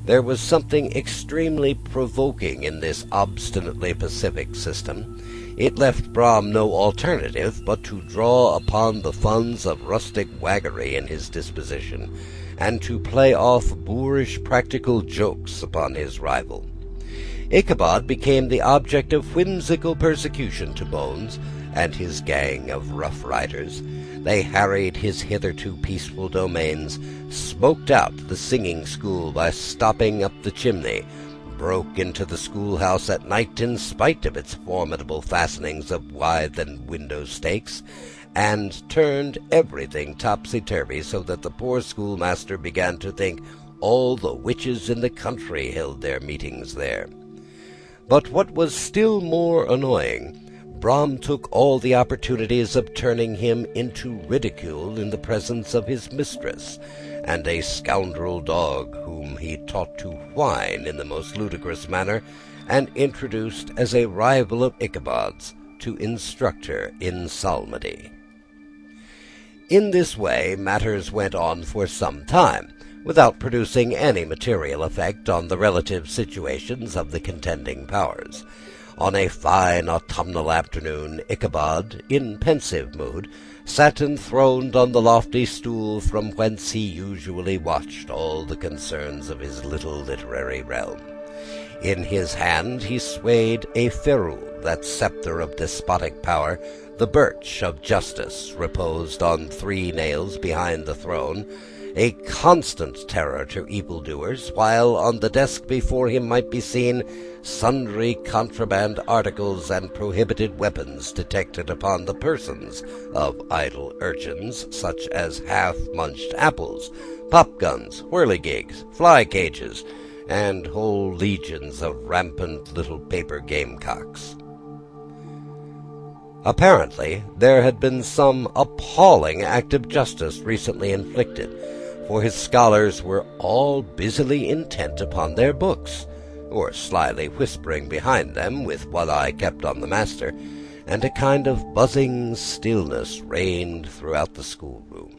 There was something extremely provoking in this obstinately pacific system. It left Brom no alternative but to draw upon the funds of rustic waggery in his disposition, and to play off boorish practical jokes upon his rival. Ichabod became the object of whimsical persecution to Bones and his gang of rough riders. They harried his hitherto peaceful domains, smoked out the singing school by stopping up the chimney, broke into the schoolhouse at night in spite of its formidable fastenings of withe and window stakes, and turned everything topsy-turvy, so that the poor schoolmaster began to think all the witches in the country held their meetings there. But what was still more annoying, Brom took all the opportunities of turning him into ridicule in the presence of his mistress, and a scoundrel dog whom he taught to whine in the most ludicrous manner, and introduced as a rival of Ichabod's to instruct her in psalmody. In this way matters went on for some time, without producing any material effect on the relative situations of the contending powers. On a fine autumnal afternoon, Ichabod, in pensive mood, sat enthroned on the lofty stool from whence he usually watched all the concerns of his little literary realm. In his hand he swayed a ferule, that sceptre of despotic power. The birch of justice reposed on 3 nails behind the throne, a constant terror to evildoers, while on the desk before him might be seen sundry contraband articles and prohibited weapons detected upon the persons of idle urchins, such as half-munched apples, pop-guns, whirligigs, fly-cages, and whole legions of rampant little paper gamecocks. Apparently, there had been some appalling act of justice recently inflicted, for his scholars were all busily intent upon their books, or slyly whispering behind them, with one eye kept on the master, and a kind of buzzing stillness reigned throughout the schoolroom.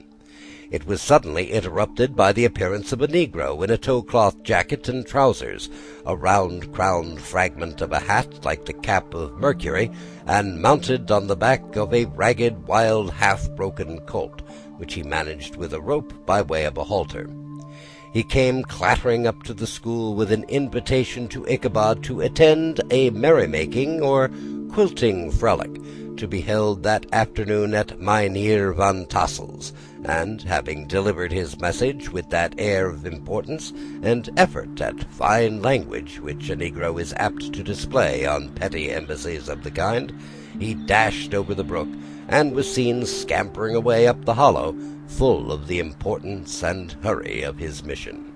It was suddenly interrupted by the appearance of a negro in a tow-cloth jacket and trousers, a round-crowned fragment of a hat like the cap of Mercury, and mounted on the back of a ragged, wild, half-broken colt, which he managed with a rope by way of a halter. He came clattering up to the school with an invitation to Ichabod to attend a merrymaking or quilting frolic, to be held that afternoon at Mynheer Van Tassel's, and, having delivered his message with that air of importance and effort at fine language which a negro is apt to display on petty embassies of the kind, he dashed over the brook, and was seen scampering away up the hollow, full of the importance and hurry of his mission.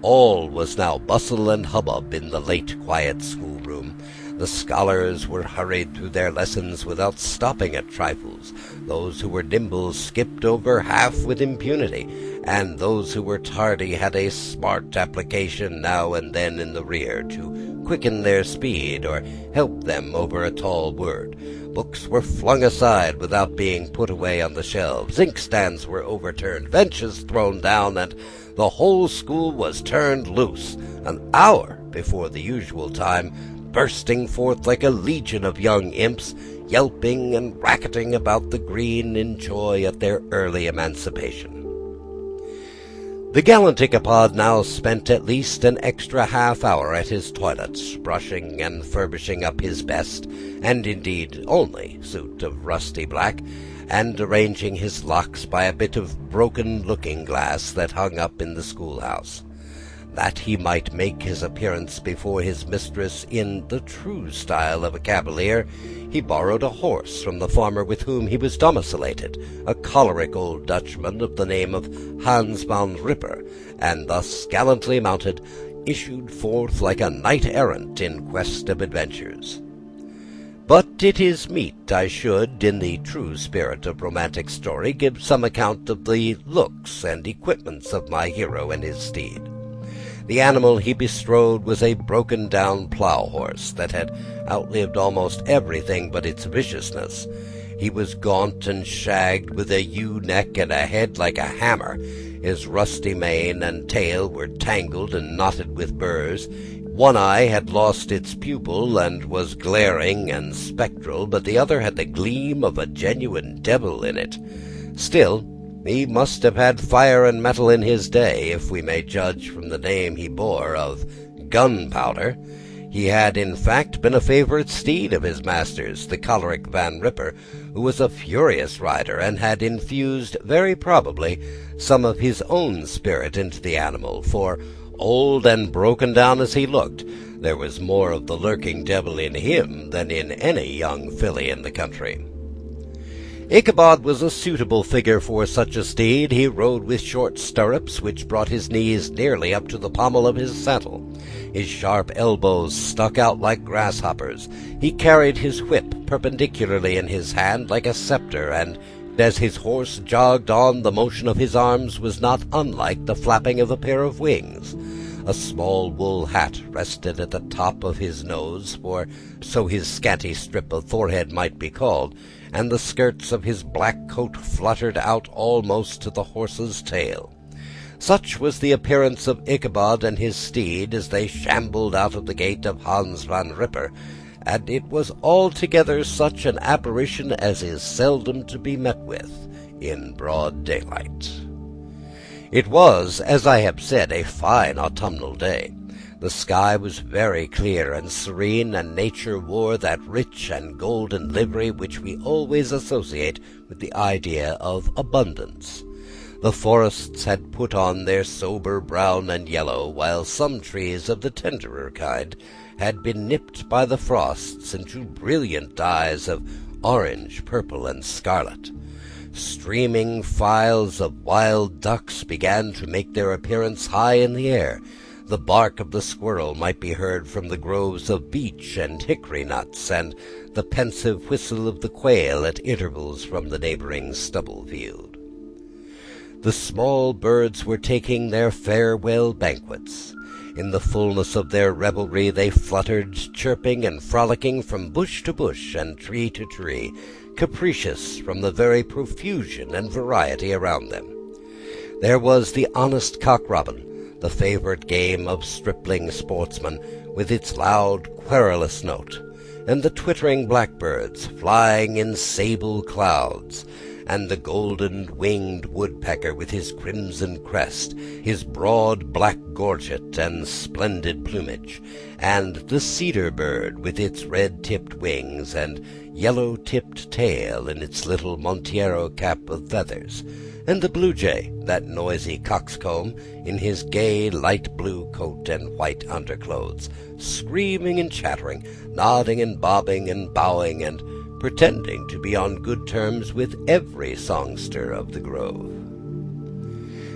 All was now bustle and hubbub in the late quiet schoolroom. The scholars were hurried through their lessons without stopping at trifles. Those who were nimble skipped over half with impunity, and those who were tardy had a smart application now and then in the rear to quicken their speed or help them over a tall word. Books were flung aside without being put away on the shelves. Inkstands were overturned, benches thrown down, and the whole school was turned loose, an hour before the usual time, bursting forth like a legion of young imps, yelping and racketing about the green in joy at their early emancipation. The gallant Ichabod now spent at least an extra half-hour at his toilet, brushing and furbishing up his best, and indeed only, suit of rusty black, and arranging his locks by a bit of broken looking-glass that hung up in the schoolhouse. That he might make his appearance before his mistress in the true style of a cavalier, he borrowed a horse from the farmer with whom he was domiciliated, a choleric old Dutchman of the name of Hans van Ripper, and thus gallantly mounted, issued forth like a knight-errant in quest of adventures. But it is meet I should, in the true spirit of romantic story, give some account of the looks and equipments of my hero and his steed. The animal he bestrode was a broken-down plough-horse that had outlived almost everything but its viciousness. He was gaunt and shagged, with a ewe-neck and a head like a hammer. His rusty mane and tail were tangled and knotted with burrs. One eye had lost its pupil and was glaring and spectral, but the other had the gleam of a genuine devil in it. Still, he must have had fire and metal in his day, if we may judge from the name he bore of Gunpowder. He had, in fact, been a favourite steed of his master's, the choleric Van Ripper, who was a furious rider, and had infused, very probably, some of his own spirit into the animal, for, old and broken down as he looked, there was more of the lurking devil in him than in any young filly in the country. Ichabod was a suitable figure for such a steed. He rode with short stirrups, which brought his knees nearly up to the pommel of his saddle. His sharp elbows stuck out like grasshoppers. He carried his whip perpendicularly in his hand like a sceptre, and as his horse jogged on, the motion of his arms was not unlike the flapping of a pair of wings. A small wool hat rested at the top of his nose, for so his scanty strip of forehead might be called, and the skirts of his black coat fluttered out almost to the horse's tail. Such was the appearance of Ichabod and his steed as they shambled out of the gate of Hans van Ripper, and it was altogether such an apparition as is seldom to be met with in broad daylight. It was, as I have said, a fine autumnal day. The sky was very clear and serene, and nature wore that rich and golden livery which we always associate with the idea of abundance. The forests had put on their sober brown and yellow, while some trees of the tenderer kind had been nipped by the frosts into brilliant dyes of orange, purple, and scarlet. Streaming files of wild ducks began to make their appearance high in the air. The bark of the squirrel might be heard from the groves of beech and hickory nuts, and the pensive whistle of the quail at intervals from the neighboring stubble field. The small birds were taking their farewell banquets. In the fullness of their revelry they fluttered, chirping and frolicking from bush to bush and tree to tree, capricious from the very profusion and variety around them. There was the honest cock-robin, the favourite game of stripling sportsmen, with its loud, querulous note, and the twittering blackbirds flying in sable clouds, and the golden-winged woodpecker with his crimson crest, his broad black gorget and splendid plumage, and the cedar-bird with its red-tipped wings and yellow-tipped tail and its little Montiero cap of feathers, and the blue-jay, that noisy coxcomb, in his gay light-blue coat and white underclothes, screaming and chattering, nodding and bobbing and bowing, and pretending to be on good terms with every songster of the grove.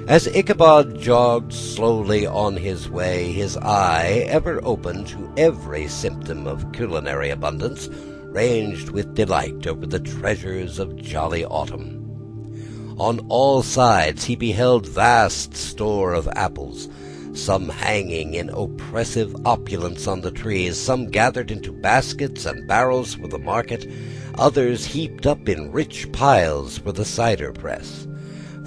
As Ichabod jogged slowly on his way, his eye, ever open to every symptom of culinary abundance, ranged with delight over the treasures of jolly autumn. On all sides he beheld vast store of apples, some hanging in oppressive opulence on the trees, some gathered into baskets and barrels for the market, others heaped up in rich piles for the cider press.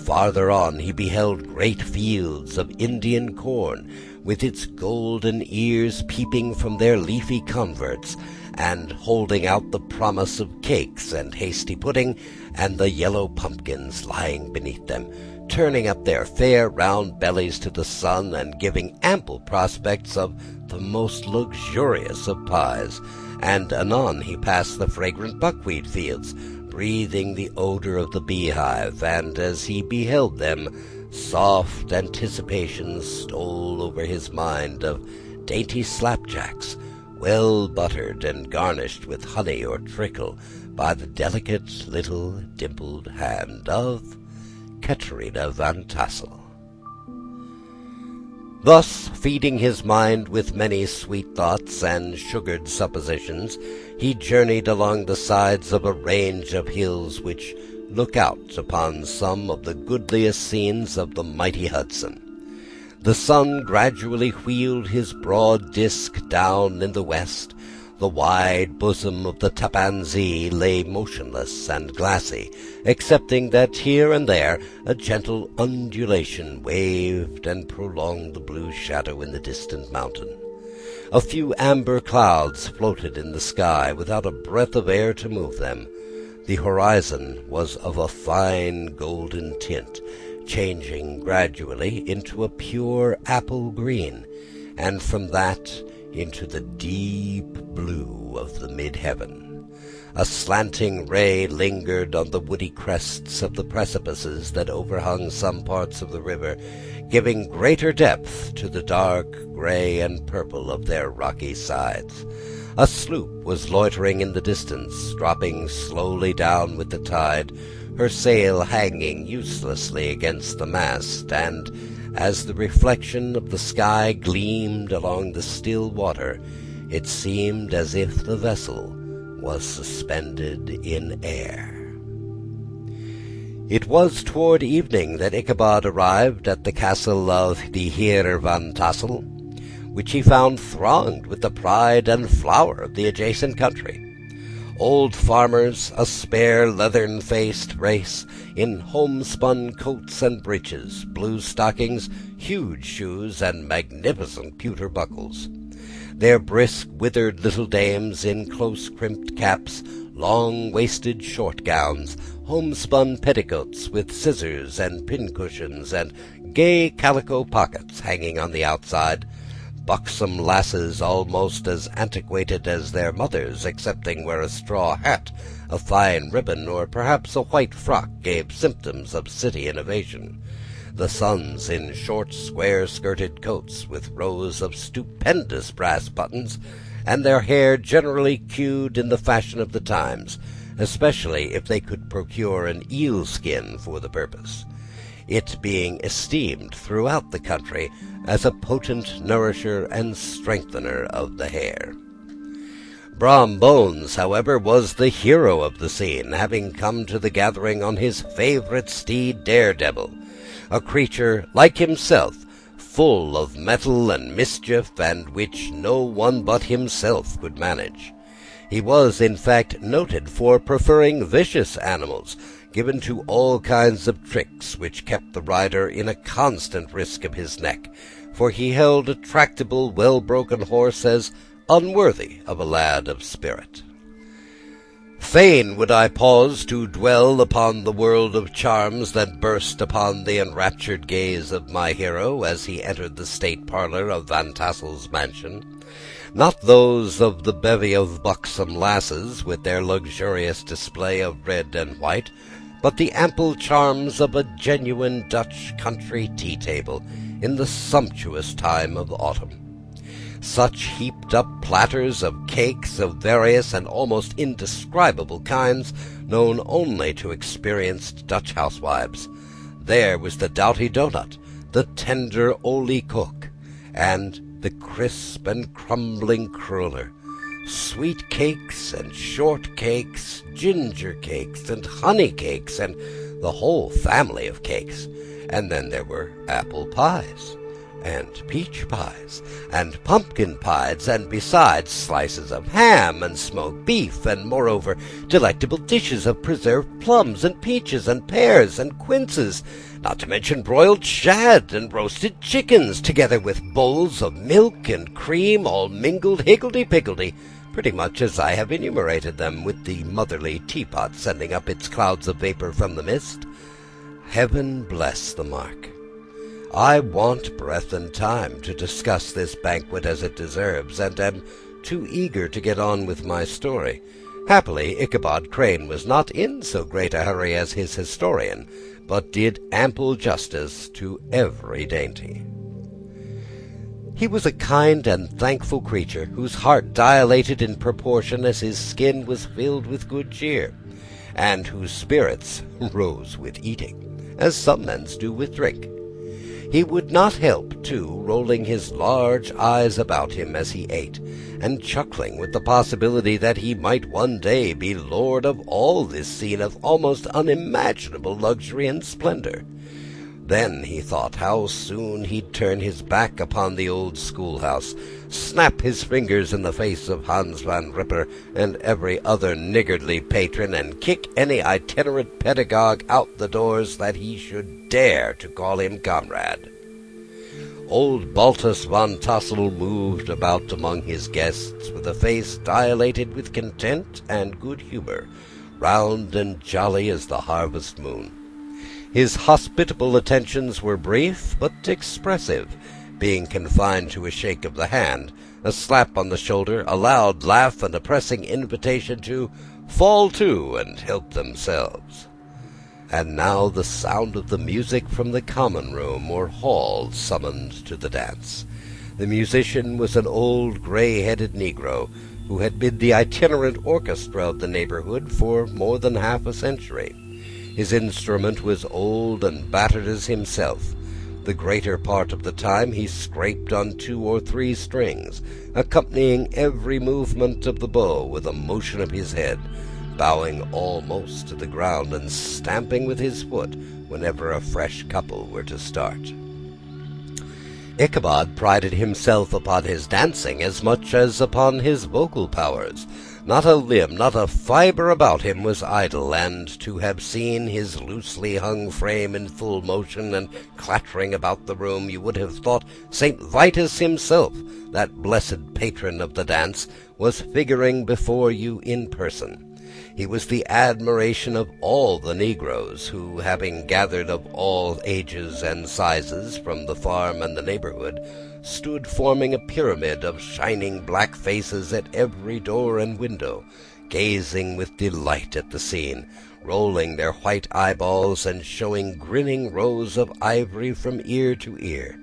Farther on he beheld great fields of Indian corn, with its golden ears peeping from their leafy coverts, and holding out the promise of cakes and hasty pudding, and the yellow pumpkins lying beneath them, turning up their fair round bellies to the sun, and giving ample prospects of the most luxurious of pies. And anon he passed the fragrant buckwheat fields, breathing the odour of the beehive, and as he beheld them, soft anticipations stole over his mind of dainty slapjacks, well buttered and garnished with honey or treacle by the delicate little dimpled hand of Katerina van Tassel. Thus, feeding his mind with many sweet thoughts and sugared suppositions, he journeyed along the sides of a range of hills which look out upon some of the goodliest scenes of the mighty Hudson. The sun gradually wheeled his broad disk down in the west. The wide bosom of the Tappan Zee lay motionless and glassy, excepting that here and there a gentle undulation waved and prolonged the blue shadow in the distant mountain. A few amber clouds floated in the sky without a breath of air to move them. The horizon was of a fine golden tint, changing gradually into a pure apple green, and from that into the deep blue of the mid-heaven. A slanting ray lingered on the woody crests of the precipices that overhung some parts of the river, giving greater depth to the dark grey and purple of their rocky sides. A sloop was loitering in the distance, dropping slowly down with the tide, her sail hanging uselessly against the mast, and as the reflection of the sky gleamed along the still water, it seemed as if the vessel was suspended in air. It was toward evening that Ichabod arrived at the castle of the Heer van Tassel. which he found thronged with the pride and flower of the adjacent country. Old farmers, a spare, leathern-faced race, in homespun coats and breeches, blue stockings, huge shoes, and magnificent pewter buckles. Their brisk, withered little dames in close-crimped caps, long-waisted short gowns, homespun petticoats with scissors and pincushions, and gay calico pockets hanging on the outside, buxom lasses almost as antiquated as their mothers, excepting where a straw hat, a fine ribbon, or perhaps a white frock gave symptoms of city innovation. The sons in short, square-skirted coats with rows of stupendous brass buttons, and their hair generally queued in the fashion of the times, especially if they could procure an eel skin for the purpose, it being esteemed throughout the country as a potent nourisher and strengthener of the hair. Brom Bones, however, was the hero of the scene, having come to the gathering on his favourite steed Daredevil, a creature, like himself, full of mettle and mischief, and which no one but himself could manage. He was, in fact, noted for preferring vicious animals, given to all kinds of tricks, which kept the rider in a constant risk of his neck, for he held a tractable, well-broken horse as unworthy of a lad of spirit. Fain would I pause to dwell upon the world of charms that burst upon the enraptured gaze of my hero as he entered the state parlour of Van Tassel's mansion. Not those of the bevy of buxom lasses, with their luxurious display of red and white, but the ample charms of a genuine Dutch country tea-table in the sumptuous time of autumn. Such heaped-up platters of cakes of various and almost indescribable kinds, known only to experienced Dutch housewives. There was the doughty doughnut, the tender olie koek, and the crisp and crumbling cruller, sweet cakes and short cakes, ginger cakes and honey cakes, and the whole family of cakes. And then there were apple pies, and peach pies, and pumpkin pies, and besides slices of ham and smoked beef, and moreover delectable dishes of preserved plums and peaches and pears and quinces, not to mention broiled shad and roasted chickens, together with bowls of milk and cream, all mingled higgledy-piggledy, pretty much as I have enumerated them, with the motherly teapot sending up its clouds of vapour from the mist. Heaven bless the mark. I want breath and time to discuss this banquet as it deserves, and am too eager to get on with my story. Happily, Ichabod Crane was not in so great a hurry as his historian, but did ample justice to every dainty. He was a kind and thankful creature, whose heart dilated in proportion as his skin was filled with good cheer, and whose spirits rose with eating, as some men's do with drink. He would not help, too, rolling his large eyes about him as he ate, and chuckling with the possibility that he might one day be lord of all this scene of almost unimaginable luxury and splendor. Then he thought how soon he'd turn his back upon the old schoolhouse, snap his fingers in the face of Hans van Ripper and every other niggardly patron, and kick any itinerant pedagogue out the doors that he should dare to call him comrade. Old Baltus van Tassel moved about among his guests with a face dilated with content and good humour, round and jolly as the harvest moon. His hospitable attentions were brief but expressive, being confined to a shake of the hand, a slap on the shoulder, a loud laugh, and a pressing invitation to fall to and help themselves. And now the sound of the music from the common room or hall summoned to the dance. The musician was an old grey-headed negro, who had been the itinerant orchestra of the neighbourhood for more than half a century. His instrument was old and battered as himself. The greater part of the time he scraped on 2 or 3 strings, accompanying every movement of the bow with a motion of his head, bowing almost to the ground and stamping with his foot whenever a fresh couple were to start. Ichabod prided himself upon his dancing as much as upon his vocal powers. Not a limb, not a fibre about him was idle, and to have seen his loosely hung frame in full motion and clattering about the room, you would have thought St. Vitus himself, that blessed patron of the dance, was figuring before you in person. He was the admiration of all the negroes, who, having gathered of all ages and sizes from the farm and the neighborhood, stood forming a pyramid of shining black faces at every door and window, gazing with delight at the scene, rolling their white eyeballs and showing grinning rows of ivory from ear to ear.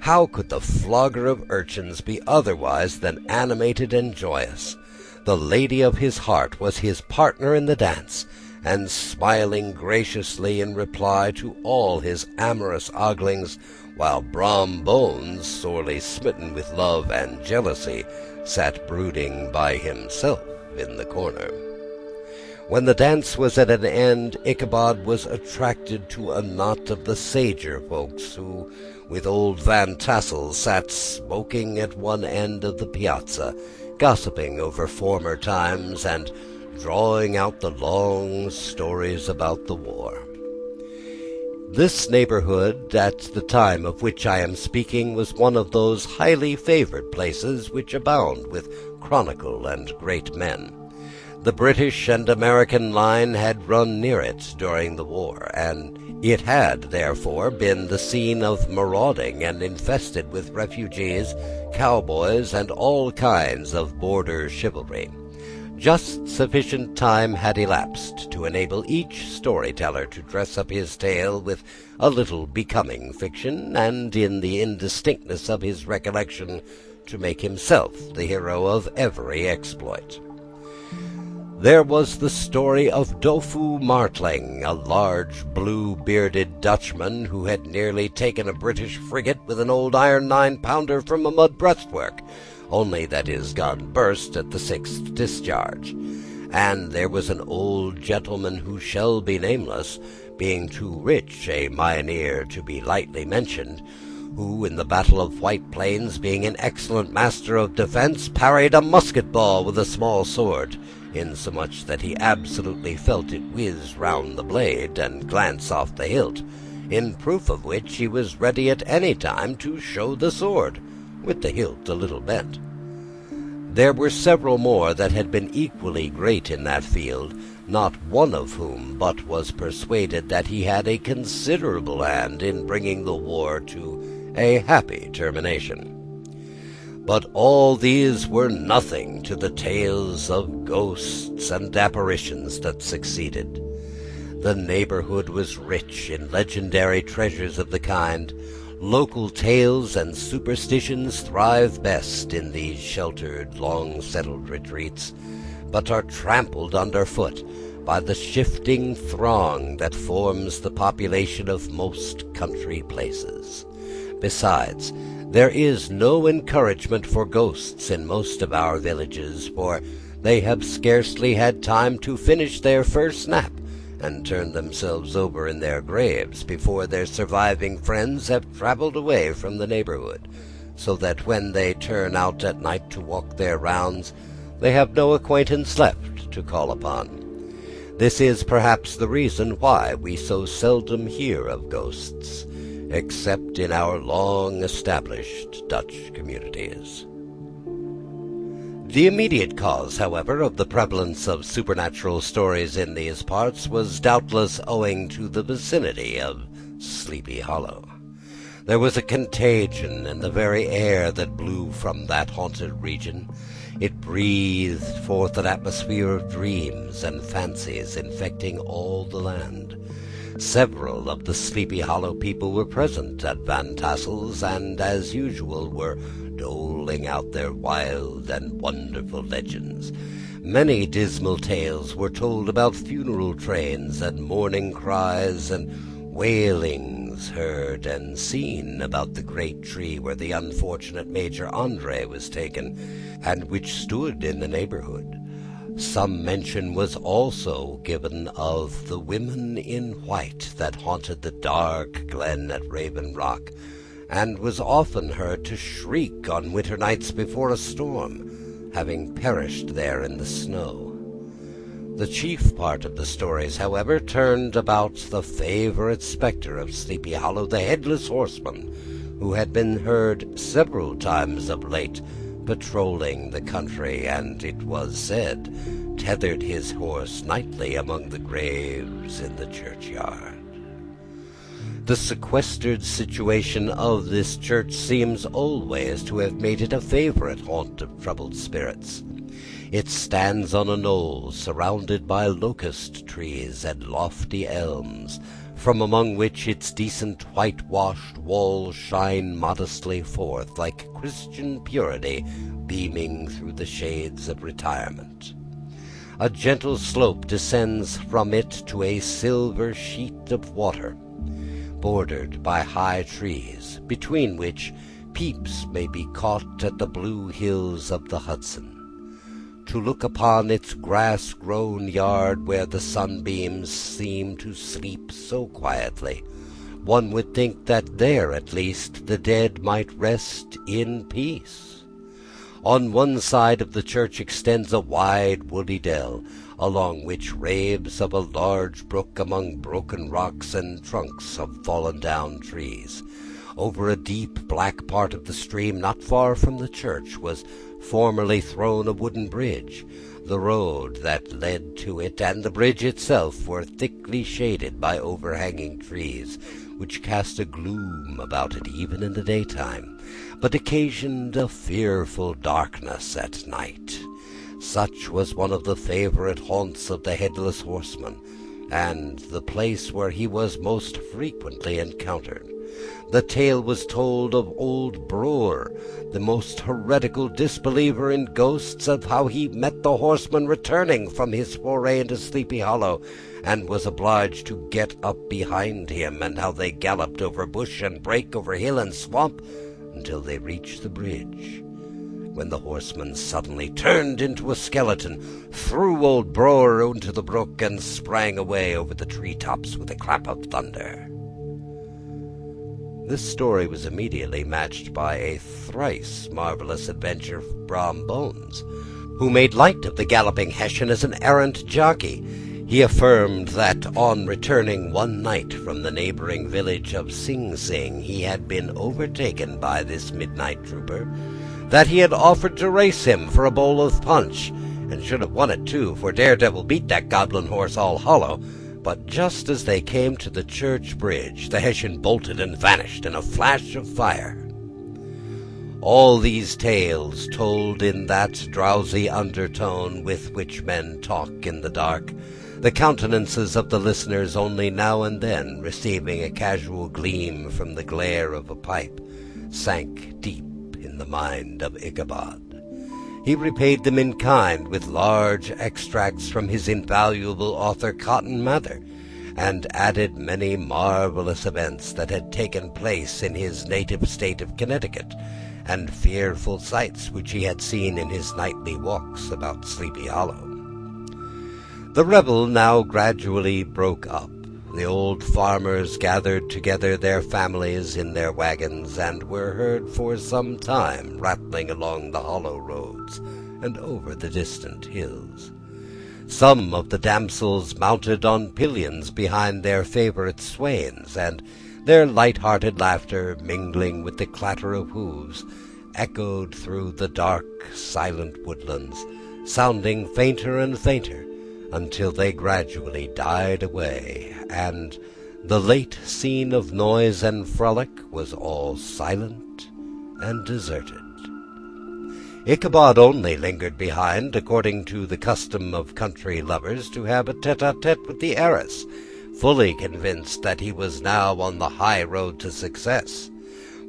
How could the flogger of urchins be otherwise than animated and joyous? The lady of his heart was his partner in the dance, and smiling graciously in reply to all his amorous oglings, while Brom Bones, sorely smitten with love and jealousy, sat brooding by himself in the corner. When the dance was at an end, Ichabod was attracted to a knot of the sager folks, who, with old Van Tassel, sat smoking at one end of the piazza, gossiping over former times and drawing out the long stories about the war. This neighborhood, at the time of which I am speaking, was one of those highly favored places which abound with chronicle and great men. The British and American line had run near it during the war, and it had, therefore, been the scene of marauding and infested with refugees, cowboys, and all kinds of border chivalry. Just sufficient time had elapsed to enable each storyteller to dress up his tale with a little becoming fiction, and in the indistinctness of his recollection to make himself the hero of every exploit. There was the story of Dofu Martling, a large blue-bearded Dutchman who had nearly taken a British frigate with an old iron 9-pounder from a mud breastwork, only that his gun burst at the 6th discharge. And there was an old gentleman who shall be nameless, being too rich a mioneer to be lightly mentioned, who, in the Battle of White Plains, being an excellent master of defence, parried a musket-ball with a small sword, insomuch that he absolutely felt it whiz round the blade and glance off the hilt, in proof of which he was ready at any time to show the sword, with the hilt a little bent. There were several more that had been equally great in that field, not one of whom but was persuaded that he had a considerable hand in bringing the war to a happy termination. But all these were nothing to the tales of ghosts and apparitions that succeeded. The neighborhood was rich in legendary treasures of the kind. Local tales and superstitions thrive best in these sheltered, long-settled retreats, but are trampled underfoot by the shifting throng that forms the population of most country places. Besides, there is no encouragement for ghosts in most of our villages, for they have scarcely had time to finish their first nap and turn themselves over in their graves before their surviving friends have travelled away from the neighborhood, so that when they turn out at night to walk their rounds, they have no acquaintance left to call upon. This is perhaps the reason why we so seldom hear of ghosts, except in our long-established Dutch communities. The immediate cause, however, of the prevalence of supernatural stories in these parts was doubtless owing to the vicinity of Sleepy Hollow. There was a contagion in the very air that blew from that haunted region. It breathed forth an atmosphere of dreams and fancies infecting all the land. Several of the Sleepy Hollow people were present at Van Tassel's, and, as usual, were doling out their wild and wonderful legends. Many dismal tales were told about funeral trains and mourning cries and wailings heard and seen about the great tree where the unfortunate Major Andre was taken, and which stood in the neighborhood. Some mention was also given of the women in white that haunted the dark glen at Raven Rock, and was often heard to shriek on winter nights before a storm, having perished there in the snow. The chief part of the stories, however, turned about the favourite spectre of Sleepy Hollow, the Headless Horseman, who had been heard several times of late patrolling the country, and, it was said, tethered his horse nightly among the graves in the churchyard. The sequestered situation of this church seems always to have made it a favourite haunt of troubled spirits. It stands on a knoll surrounded by locust trees and lofty elms, from among which its decent whitewashed walls shine modestly forth, like Christian purity beaming through the shades of retirement. A gentle slope descends from it to a silver sheet of water, bordered by high trees, between which peeps may be caught at the blue hills of the Hudson. To look upon its grass-grown yard, where the sunbeams seem to sleep so quietly, one would think that there at least the dead might rest in peace. On one side of the church extends a wide woody dell, along which raves of a large brook among broken rocks and trunks of fallen-down trees. Over a deep black part of the stream, not far from the church, was formerly thrown a wooden bridge. The road that led to it and the bridge itself were thickly shaded by overhanging trees, which cast a gloom about it even in the daytime, but occasioned a fearful darkness at night. Such was one of the favourite haunts of the Headless Horseman, and the place where he was most frequently encountered. The tale was told of old Brewer, the most heretical disbeliever in ghosts, of how he met the horseman returning from his foray into Sleepy Hollow, and was obliged to get up behind him, and how they galloped over bush and brake, over hill and swamp, until they reached the bridge, when the horseman suddenly turned into a skeleton, threw old Brewer into the brook, and sprang away over the tree-tops with a clap of thunder. This story was immediately matched by a thrice marvellous adventure of Brom Bones, who made light of the galloping Hessian as an errant jockey. He affirmed that on returning one night from the neighbouring village of Sing Sing, he had been overtaken by this midnight trooper, that he had offered to race him for a bowl of punch, and should have won it too, for Daredevil beat that goblin horse all hollow. But just as they came to the church bridge, the Hessian bolted and vanished in a flash of fire. All these tales, told in that drowsy undertone with which men talk in the dark, the countenances of the listeners only now and then receiving a casual gleam from the glare of a pipe, sank deep in the mind of Ichabod. He repaid them in kind with large extracts from his invaluable author Cotton Mather, and added many marvellous events that had taken place in his native state of Connecticut, and fearful sights which he had seen in his nightly walks about Sleepy Hollow. The revel now gradually broke up. The old farmers gathered together their families in their wagons, and were heard for some time rattling along the hollow roads and over the distant hills. Some of the damsels mounted on pillions behind their favourite swains, and their light-hearted laughter, mingling with the clatter of hoofs, echoed through the dark, silent woodlands, sounding fainter and fainter, until they gradually died away, and the late scene of noise and frolic was all silent and deserted. Ichabod only lingered behind, according to the custom of country lovers, to have a tete-a-tete with the heiress, fully convinced that he was now on the high road to success.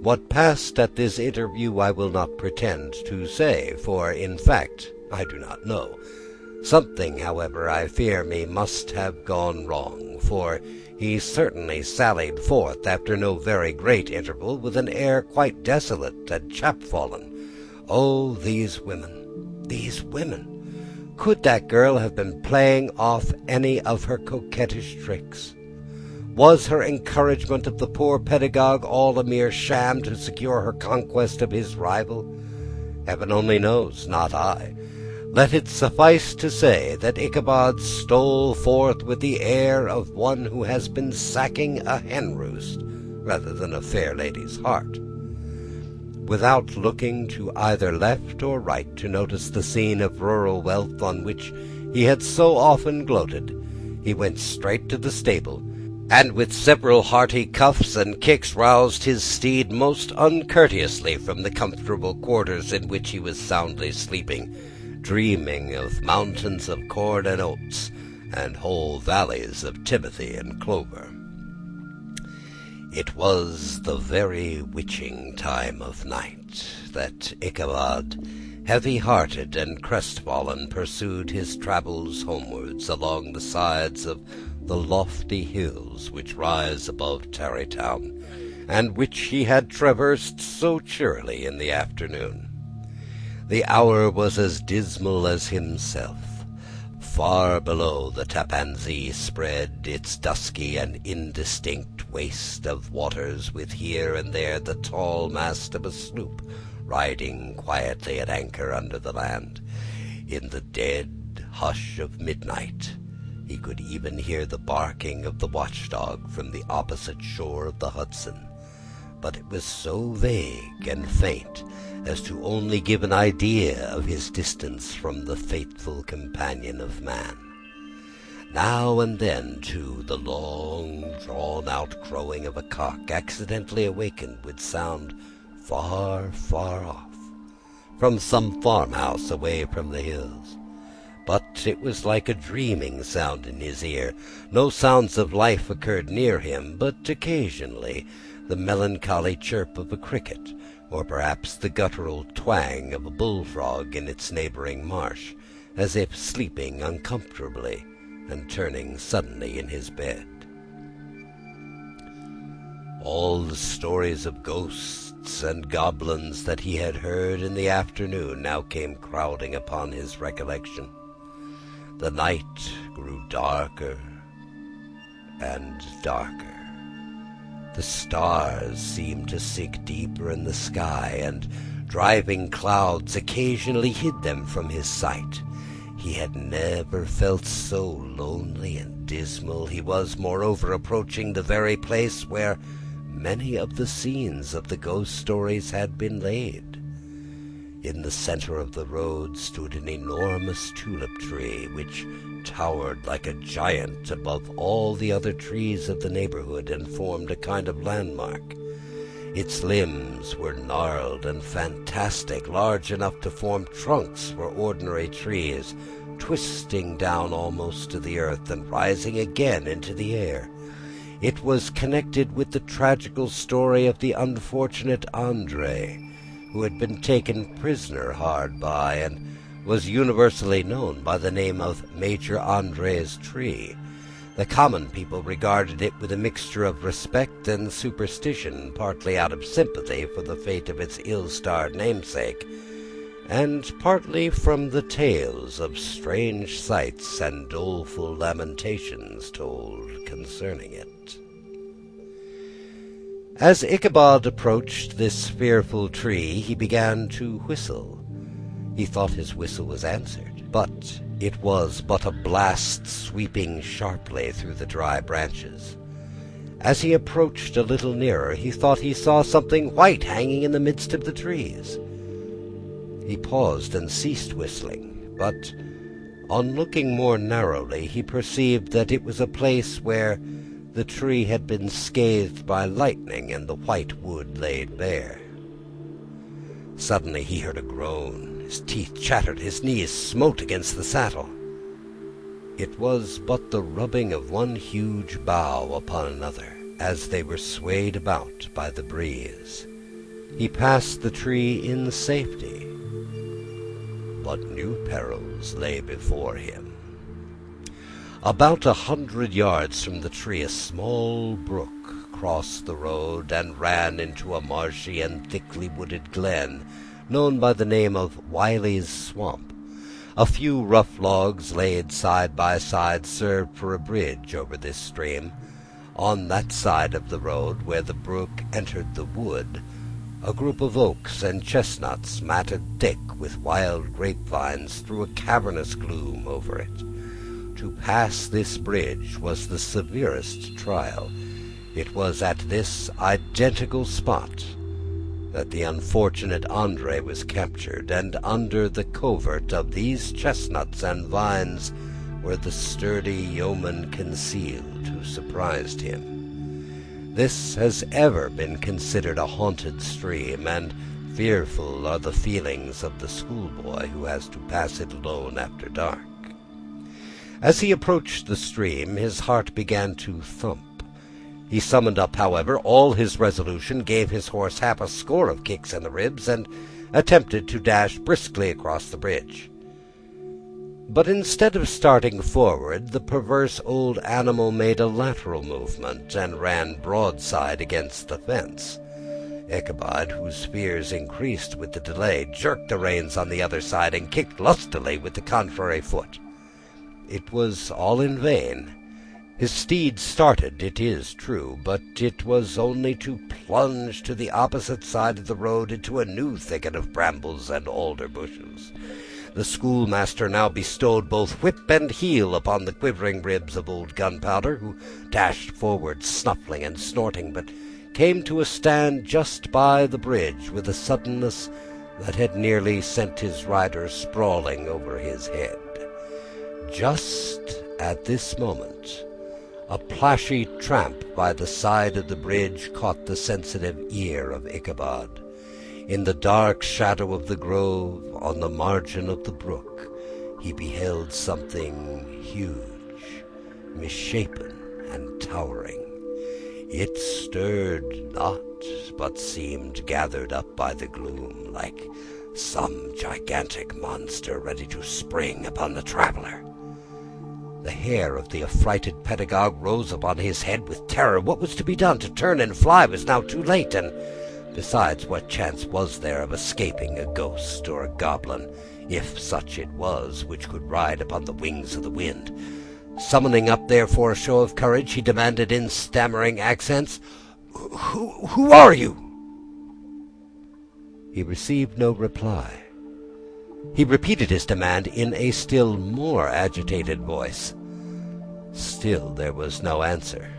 What passed at this interview I will not pretend to say, for, in fact, I do not know. Something, however, I fear me, must have gone wrong, for he certainly sallied forth after no very great interval, with an air quite desolate and chapfallen. Oh, these women, these women! Could that girl have been playing off any of her coquettish tricks? Was her encouragement of the poor pedagogue all a mere sham to secure her conquest of his rival? Heaven only knows, not I. Let it suffice to say that Ichabod stole forth with the air of one who has been sacking a hen-roost rather than a fair lady's heart. Without looking to either left or right to notice the scene of rural wealth on which he had so often gloated, he went straight to the stable, and with several hearty cuffs and kicks roused his steed most uncourteously from the comfortable quarters in which he was soundly sleeping, dreaming of mountains of corn and oats, and whole valleys of timothy and clover. It was the very witching time of night that Ichabod, heavy-hearted and crestfallen, pursued his travels homewards along the sides of the lofty hills which rise above Tarrytown, and which he had traversed so cheerily in the afternoon. The hour was as dismal as himself. Far below, the Tappan Zee spread its dusky and indistinct waste of waters, with here and there the tall mast of a sloop riding quietly at anchor under the land. In the dead hush of midnight, he could even hear the barking of the watchdog from the opposite shore of the Hudson, but it was so vague and faint as to only give an idea of his distance from the faithful companion of man. Now and then, too, the long, drawn-out crowing of a cock accidentally awakened would sound far, far off, from some farmhouse away from the hills. But it was like a dreaming sound in his ear. No sounds of life occurred near him, but occasionally the melancholy chirp of a cricket, or perhaps the guttural twang of a bullfrog in its neighboring marsh, as if sleeping uncomfortably and turning suddenly in his bed. All the stories of ghosts and goblins that he had heard in the afternoon now came crowding upon his recollection. The night grew darker and darker. The stars seemed to sink deeper in the sky, and driving clouds occasionally hid them from his sight. He had never felt so lonely and dismal. He was, moreover, approaching the very place where many of the scenes of the ghost stories had been laid. In the center of the road stood an enormous tulip tree, which towered like a giant above all the other trees of the neighborhood and formed a kind of landmark. Its limbs were gnarled and fantastic, large enough to form trunks for ordinary trees, twisting down almost to the earth and rising again into the air. It was connected with the tragical story of the unfortunate Andre, who had been taken prisoner hard by, and was universally known by the name of Major Andre's tree. The common people regarded it with a mixture of respect and superstition, partly out of sympathy for the fate of its ill-starred namesake, and partly from the tales of strange sights and doleful lamentations told concerning it. As Ichabod approached this fearful tree, he began to whistle. He thought his whistle was answered, but it was but a blast sweeping sharply through the dry branches. As he approached a little nearer, he thought he saw something white hanging in the midst of the trees. He paused and ceased whistling, but on looking more narrowly, he perceived that it was a place where the tree had been scathed by lightning and the white wood laid bare. Suddenly he heard a groan. His teeth chattered, his knees smote against the saddle. It was but the rubbing of one huge bough upon another, as they were swayed about by the breeze. He passed the tree in safety, but new perils lay before him. About 100 yards from the tree, a small brook crossed the road and ran into a marshy and thickly wooded glen, known by the name of Wiley's Swamp. A few rough logs laid side by side served for a bridge over this stream. On that side of the road where the brook entered the wood, a group of oaks and chestnuts matted thick with wild grapevines threw a cavernous gloom over it. To pass this bridge was the severest trial. It was at this identical spot that the unfortunate Andre was captured, and under the covert of these chestnuts and vines were the sturdy yeomen concealed who surprised him. This has ever been considered a haunted stream, and fearful are the feelings of the schoolboy who has to pass it alone after dark. As he approached the stream, his heart began to thump. He summoned up, however, all his resolution, gave his horse half a score of kicks in the ribs, and attempted to dash briskly across the bridge. But instead of starting forward, the perverse old animal made a lateral movement, and ran broadside against the fence. Ichabod, whose fears increased with the delay, jerked the reins on the other side, and kicked lustily with the contrary foot. It was all in vain. His steed started, it is true, but it was only to plunge to the opposite side of the road into a new thicket of brambles and alder bushes. The schoolmaster now bestowed both whip and heel upon the quivering ribs of old Gunpowder, who dashed forward, snuffling and snorting, but came to a stand just by the bridge with a suddenness that had nearly sent his rider sprawling over his head. Just at this moment, a plashy tramp by the side of the bridge caught the sensitive ear of Ichabod. In the dark shadow of the grove, on the margin of the brook, he beheld something huge, misshapen and towering. It stirred not, but seemed gathered up by the gloom, like some gigantic monster ready to spring upon the traveler. The hair of the affrighted pedagogue rose upon his head with terror. What was to be done? To turn and fly was now too late, and besides, what chance was there of escaping a ghost or a goblin, if such it was, which could ride upon the wings of the wind? Summoning up, therefore, a show of courage, he demanded in stammering accents, Who are you?" He received no reply. He repeated his demand in a still more agitated voice. Still there was no answer.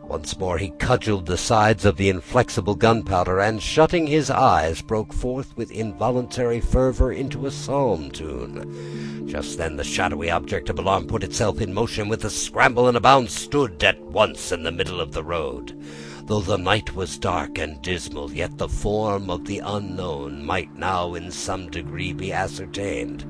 Once more he cudgelled the sides of the inflexible Gunpowder, and, shutting his eyes, broke forth with involuntary fervour into a psalm tune. Just then the shadowy object of alarm put itself in motion. With a scramble and a bound stood at once in the middle of the road. Though the night was dark and dismal, yet the form of the unknown might now in some degree be ascertained.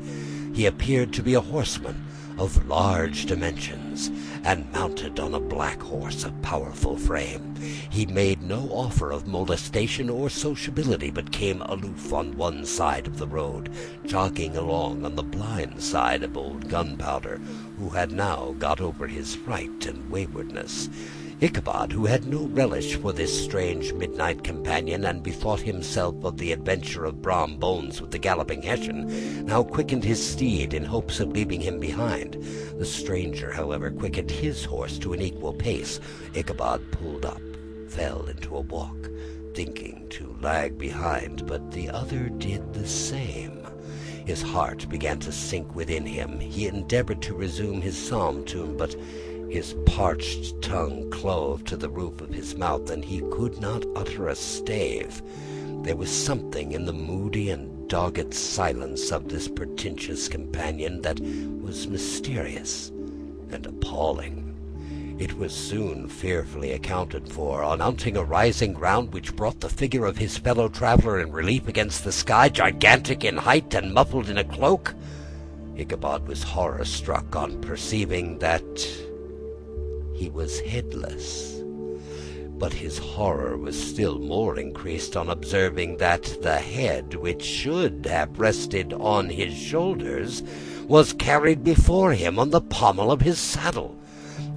He appeared to be a horseman of large dimensions, and mounted on a black horse of powerful frame. He made no offer of molestation or sociability, but came aloof on one side of the road, jogging along on the blind side of old Gunpowder, who had now got over his fright and waywardness. Ichabod, who had no relish for this strange midnight companion, and bethought himself of the adventure of Brom Bones with the galloping Hessian, now quickened his steed in hopes of leaving him behind. The stranger, however, quickened his horse to an equal pace. Ichabod pulled up, fell into a walk, thinking to lag behind, but the other did the same. His heart began to sink within him. He endeavoured to resume his psalm tune, but his parched tongue clove to the roof of his mouth, and he could not utter a stave. There was something in the moody and dogged silence of this pretentious companion that was mysterious and appalling. It was soon fearfully accounted for. On mounting a rising ground which brought the figure of his fellow traveller in relief against the sky, gigantic in height and muffled in a cloak, Ichabod was horror-struck on perceiving that he was headless. But his horror was still more increased on observing that the head, which should have rested on his shoulders, was carried before him on the pommel of his saddle.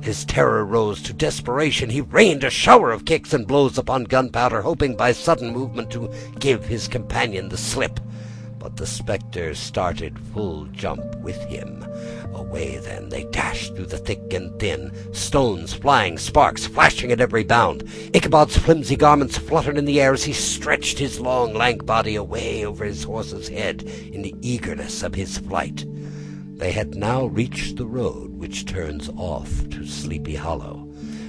His terror rose to desperation. He rained a shower of kicks and blows upon Gunpowder, hoping by sudden movement to give his companion the slip. but the spectre started full jump with him. Away then they dashed through the thick and thin, stones flying, sparks flashing at every bound. Ichabod's flimsy garments fluttered in the air as he stretched his long, lank body away over his horse's head in the eagerness of his flight. They had now reached the road which turns off to Sleepy Hollow,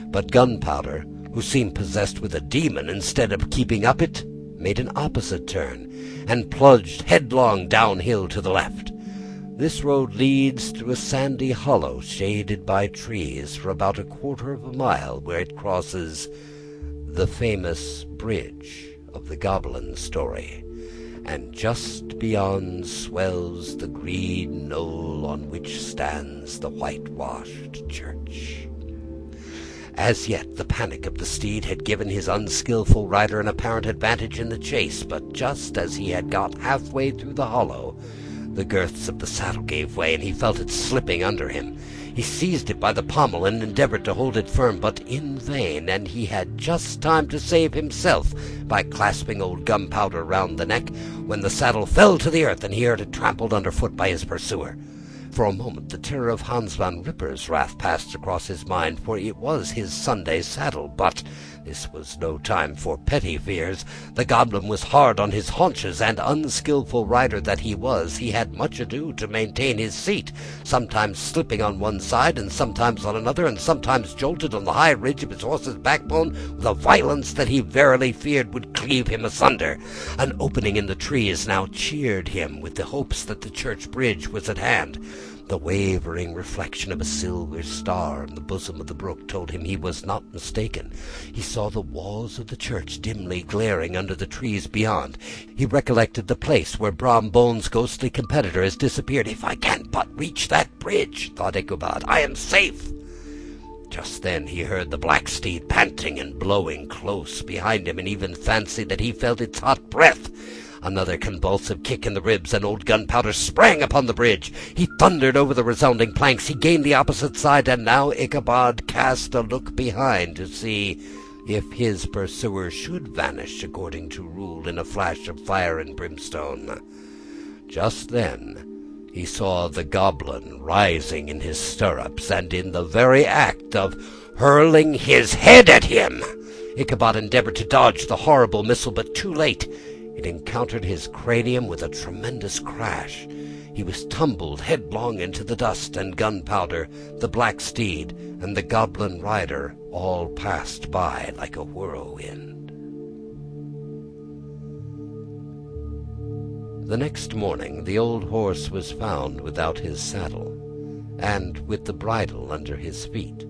but Gunpowder, who seemed possessed with a demon, instead of keeping up it, made an opposite turn, and plunged headlong downhill to the left. This road leads through a sandy hollow shaded by trees for about a quarter of a mile, where it crosses the famous bridge of the goblin story, and just beyond swells the green knoll on which stands the whitewashed church. As yet the panic of the steed had given his unskilful rider an apparent advantage in the chase, but just as he had got halfway through the hollow, the girths of the saddle gave way, and he felt it slipping under him. He seized it by the pommel and endeavored to hold it firm, but in vain, and he had just time to save himself by clasping old Gunpowder round the neck, when the saddle fell to the earth, and he heard it trampled underfoot by his pursuer. For a moment the terror of Hans Van Ripper's wrath passed across his mind, for it was his Sunday saddle, but this was no time for petty fears. The goblin was hard on his haunches, and unskilful rider that he was, he had much ado to maintain his seat, sometimes slipping on one side, and sometimes on another, and sometimes jolted on the high ridge of his horse's backbone with a violence that he verily feared would cleave him asunder. An opening in the trees now cheered him with the hopes that the church bridge was at hand. The wavering reflection of a silver star in the bosom of the brook told him he was not mistaken. He saw the walls of the church dimly glaring under the trees beyond. He recollected the place where Brom Bones's ghostly competitor has disappeared. "If I can but reach that bridge," thought Ichabod, "I am safe." Just then he heard the black steed panting and blowing close behind him, and even fancied that he felt its hot breath. Another convulsive kick in the ribs, and old Gunpowder sprang upon the bridge. He thundered over the resounding planks. He gained the opposite side, and now Ichabod cast a look behind to see if his pursuer should vanish according to rule in a flash of fire and brimstone. Just then he saw the goblin rising in his stirrups, and in the very act of hurling his head at him. Ichabod endeavored to dodge the horrible missile, but too late. It encountered his cranium with a tremendous crash. He was tumbled headlong into the dust, and Gunpowder, the black steed, and the goblin rider all passed by like a whirlwind. The next morning the old horse was found without his saddle, and with the bridle under his feet,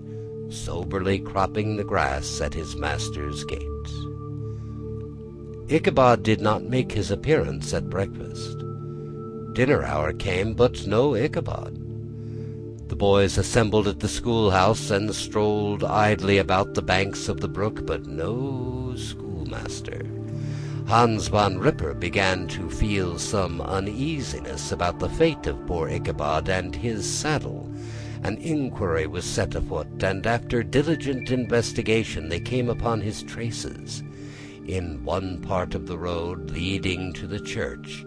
soberly cropping the grass at his master's gate. Ichabod did not make his appearance at breakfast. Dinner hour came, but no Ichabod. The boys assembled at the schoolhouse and strolled idly about the banks of the brook, but no schoolmaster. Hans Van Ripper began to feel some uneasiness about the fate of poor Ichabod and his saddle. An inquiry was set afoot, and after diligent investigation they came upon his traces. In one part of the road leading to the church,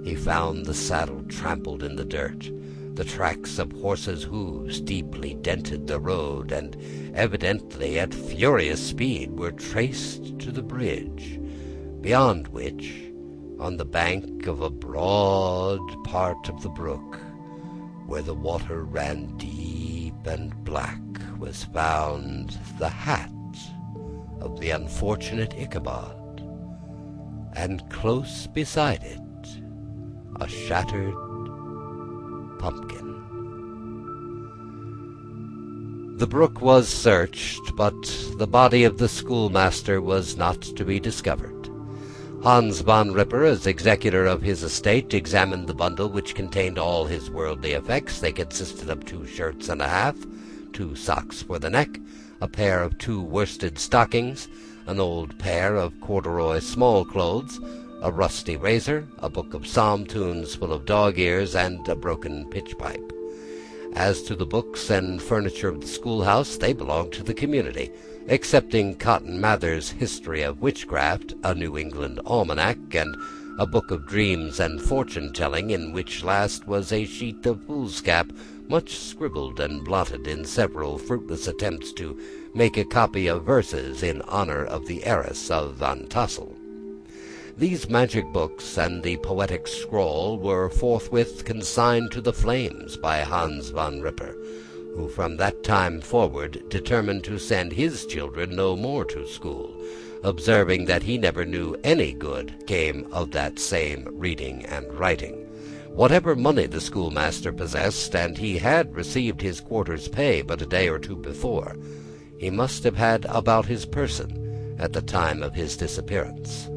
he found the saddle trampled in the dirt. The tracks of horses' hooves deeply dented the road, and evidently at furious speed were traced to the bridge, beyond which, on the bank of a broad part of the brook, where the water ran deep and black, was found the hat of the unfortunate Ichabod, and close beside it a shattered pumpkin. The brook was searched, but the body of the schoolmaster was not to be discovered. Hans Van Ripper, as executor of his estate, examined the bundle which contained all his worldly effects. They consisted of 2 shirts and a half, 2 socks for the neck, a pair of 2 worsted stockings, an old pair of corduroy small clothes, a rusty razor, a book of psalm tunes full of dog-ears, and a broken pitch-pipe. As to the books and furniture of the schoolhouse, they belonged to the community, excepting Cotton Mather's History of Witchcraft, a New England almanac, and a book of dreams and fortune-telling, in which last was a sheet of foolscap, much scribbled and blotted in several fruitless attempts to make a copy of verses in honor of the heiress of Van Tassel. These magic books and the poetic scroll were forthwith consigned to the flames by Hans van Ripper, who from that time forward determined to send his children no more to school, observing that he never knew any good came of that same reading and writing. Whatever money the schoolmaster possessed, and he had received his quarter's pay but a day or two before, he must have had about his person at the time of his disappearance.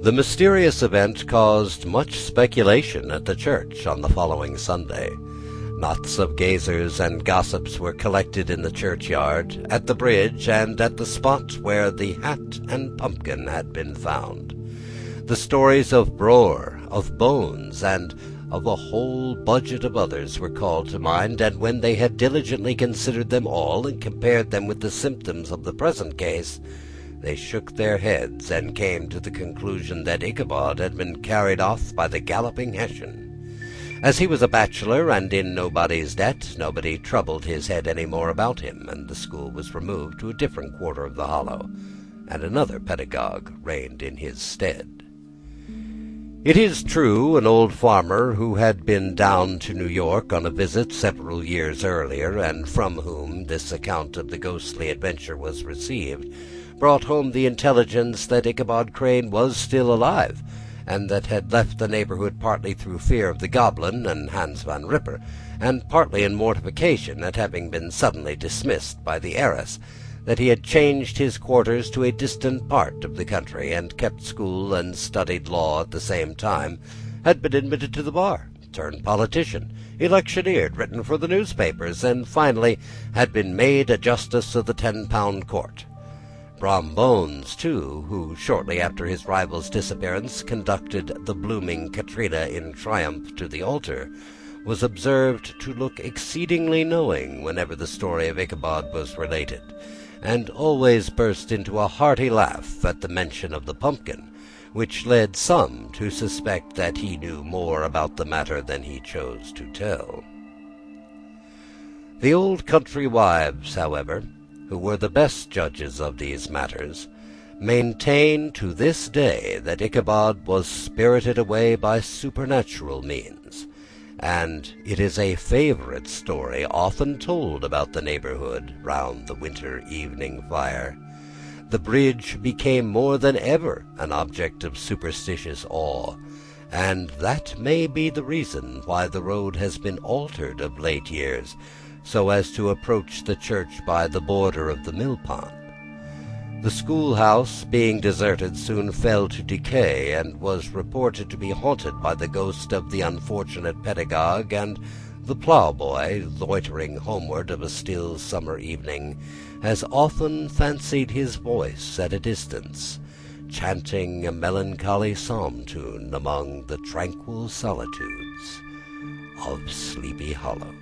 The mysterious event caused much speculation at the church on the following Sunday. Knots of gazers and gossips were collected in the churchyard, at the bridge, and at the spot where the hat and pumpkin had been found. The stories of Brore, of Bones, and of a whole budget of others were called to mind, and when they had diligently considered them all and compared them with the symptoms of the present case, they shook their heads and came to the conclusion that Ichabod had been carried off by the galloping Hessian. As he was a bachelor and in nobody's debt, nobody troubled his head any more about him, and the school was removed to a different quarter of the Hollow, and another pedagogue reigned in his stead. It is true, an old farmer who had been down to New York on a visit several years earlier, and from whom this account of the ghostly adventure was received, brought home the intelligence that Ichabod Crane was still alive, and that had left the neighborhood partly through fear of the goblin and Hans van Ripper, and partly in mortification at having been suddenly dismissed by the heiress, that he had changed his quarters to a distant part of the country, and kept school and studied law at the same time, had been admitted to the bar, turned politician, electioneered, written for the newspapers, and finally had been made a justice of the 10-pound court. Brom Bones, too, who shortly after his rival's disappearance conducted the blooming Katrina in triumph to the altar, was observed to look exceedingly knowing whenever the story of Ichabod was related, and always burst into a hearty laugh at the mention of the pumpkin, which led some to suspect that he knew more about the matter than he chose to tell. The old country wives, however, who were the best judges of these matters, maintain to this day that Ichabod was spirited away by supernatural means, and it is a favourite story often told about the neighbourhood round the winter evening fire. The bridge became more than ever an object of superstitious awe, and that may be the reason why the road has been altered of late years, so as to approach the church by the border of the mill-pond. The schoolhouse, being deserted, soon fell to decay, and was reported to be haunted by the ghost of the unfortunate pedagogue, and the ploughboy, loitering homeward of a still summer evening, has often fancied his voice at a distance, chanting a melancholy psalm tune among the tranquil solitudes of Sleepy Hollow.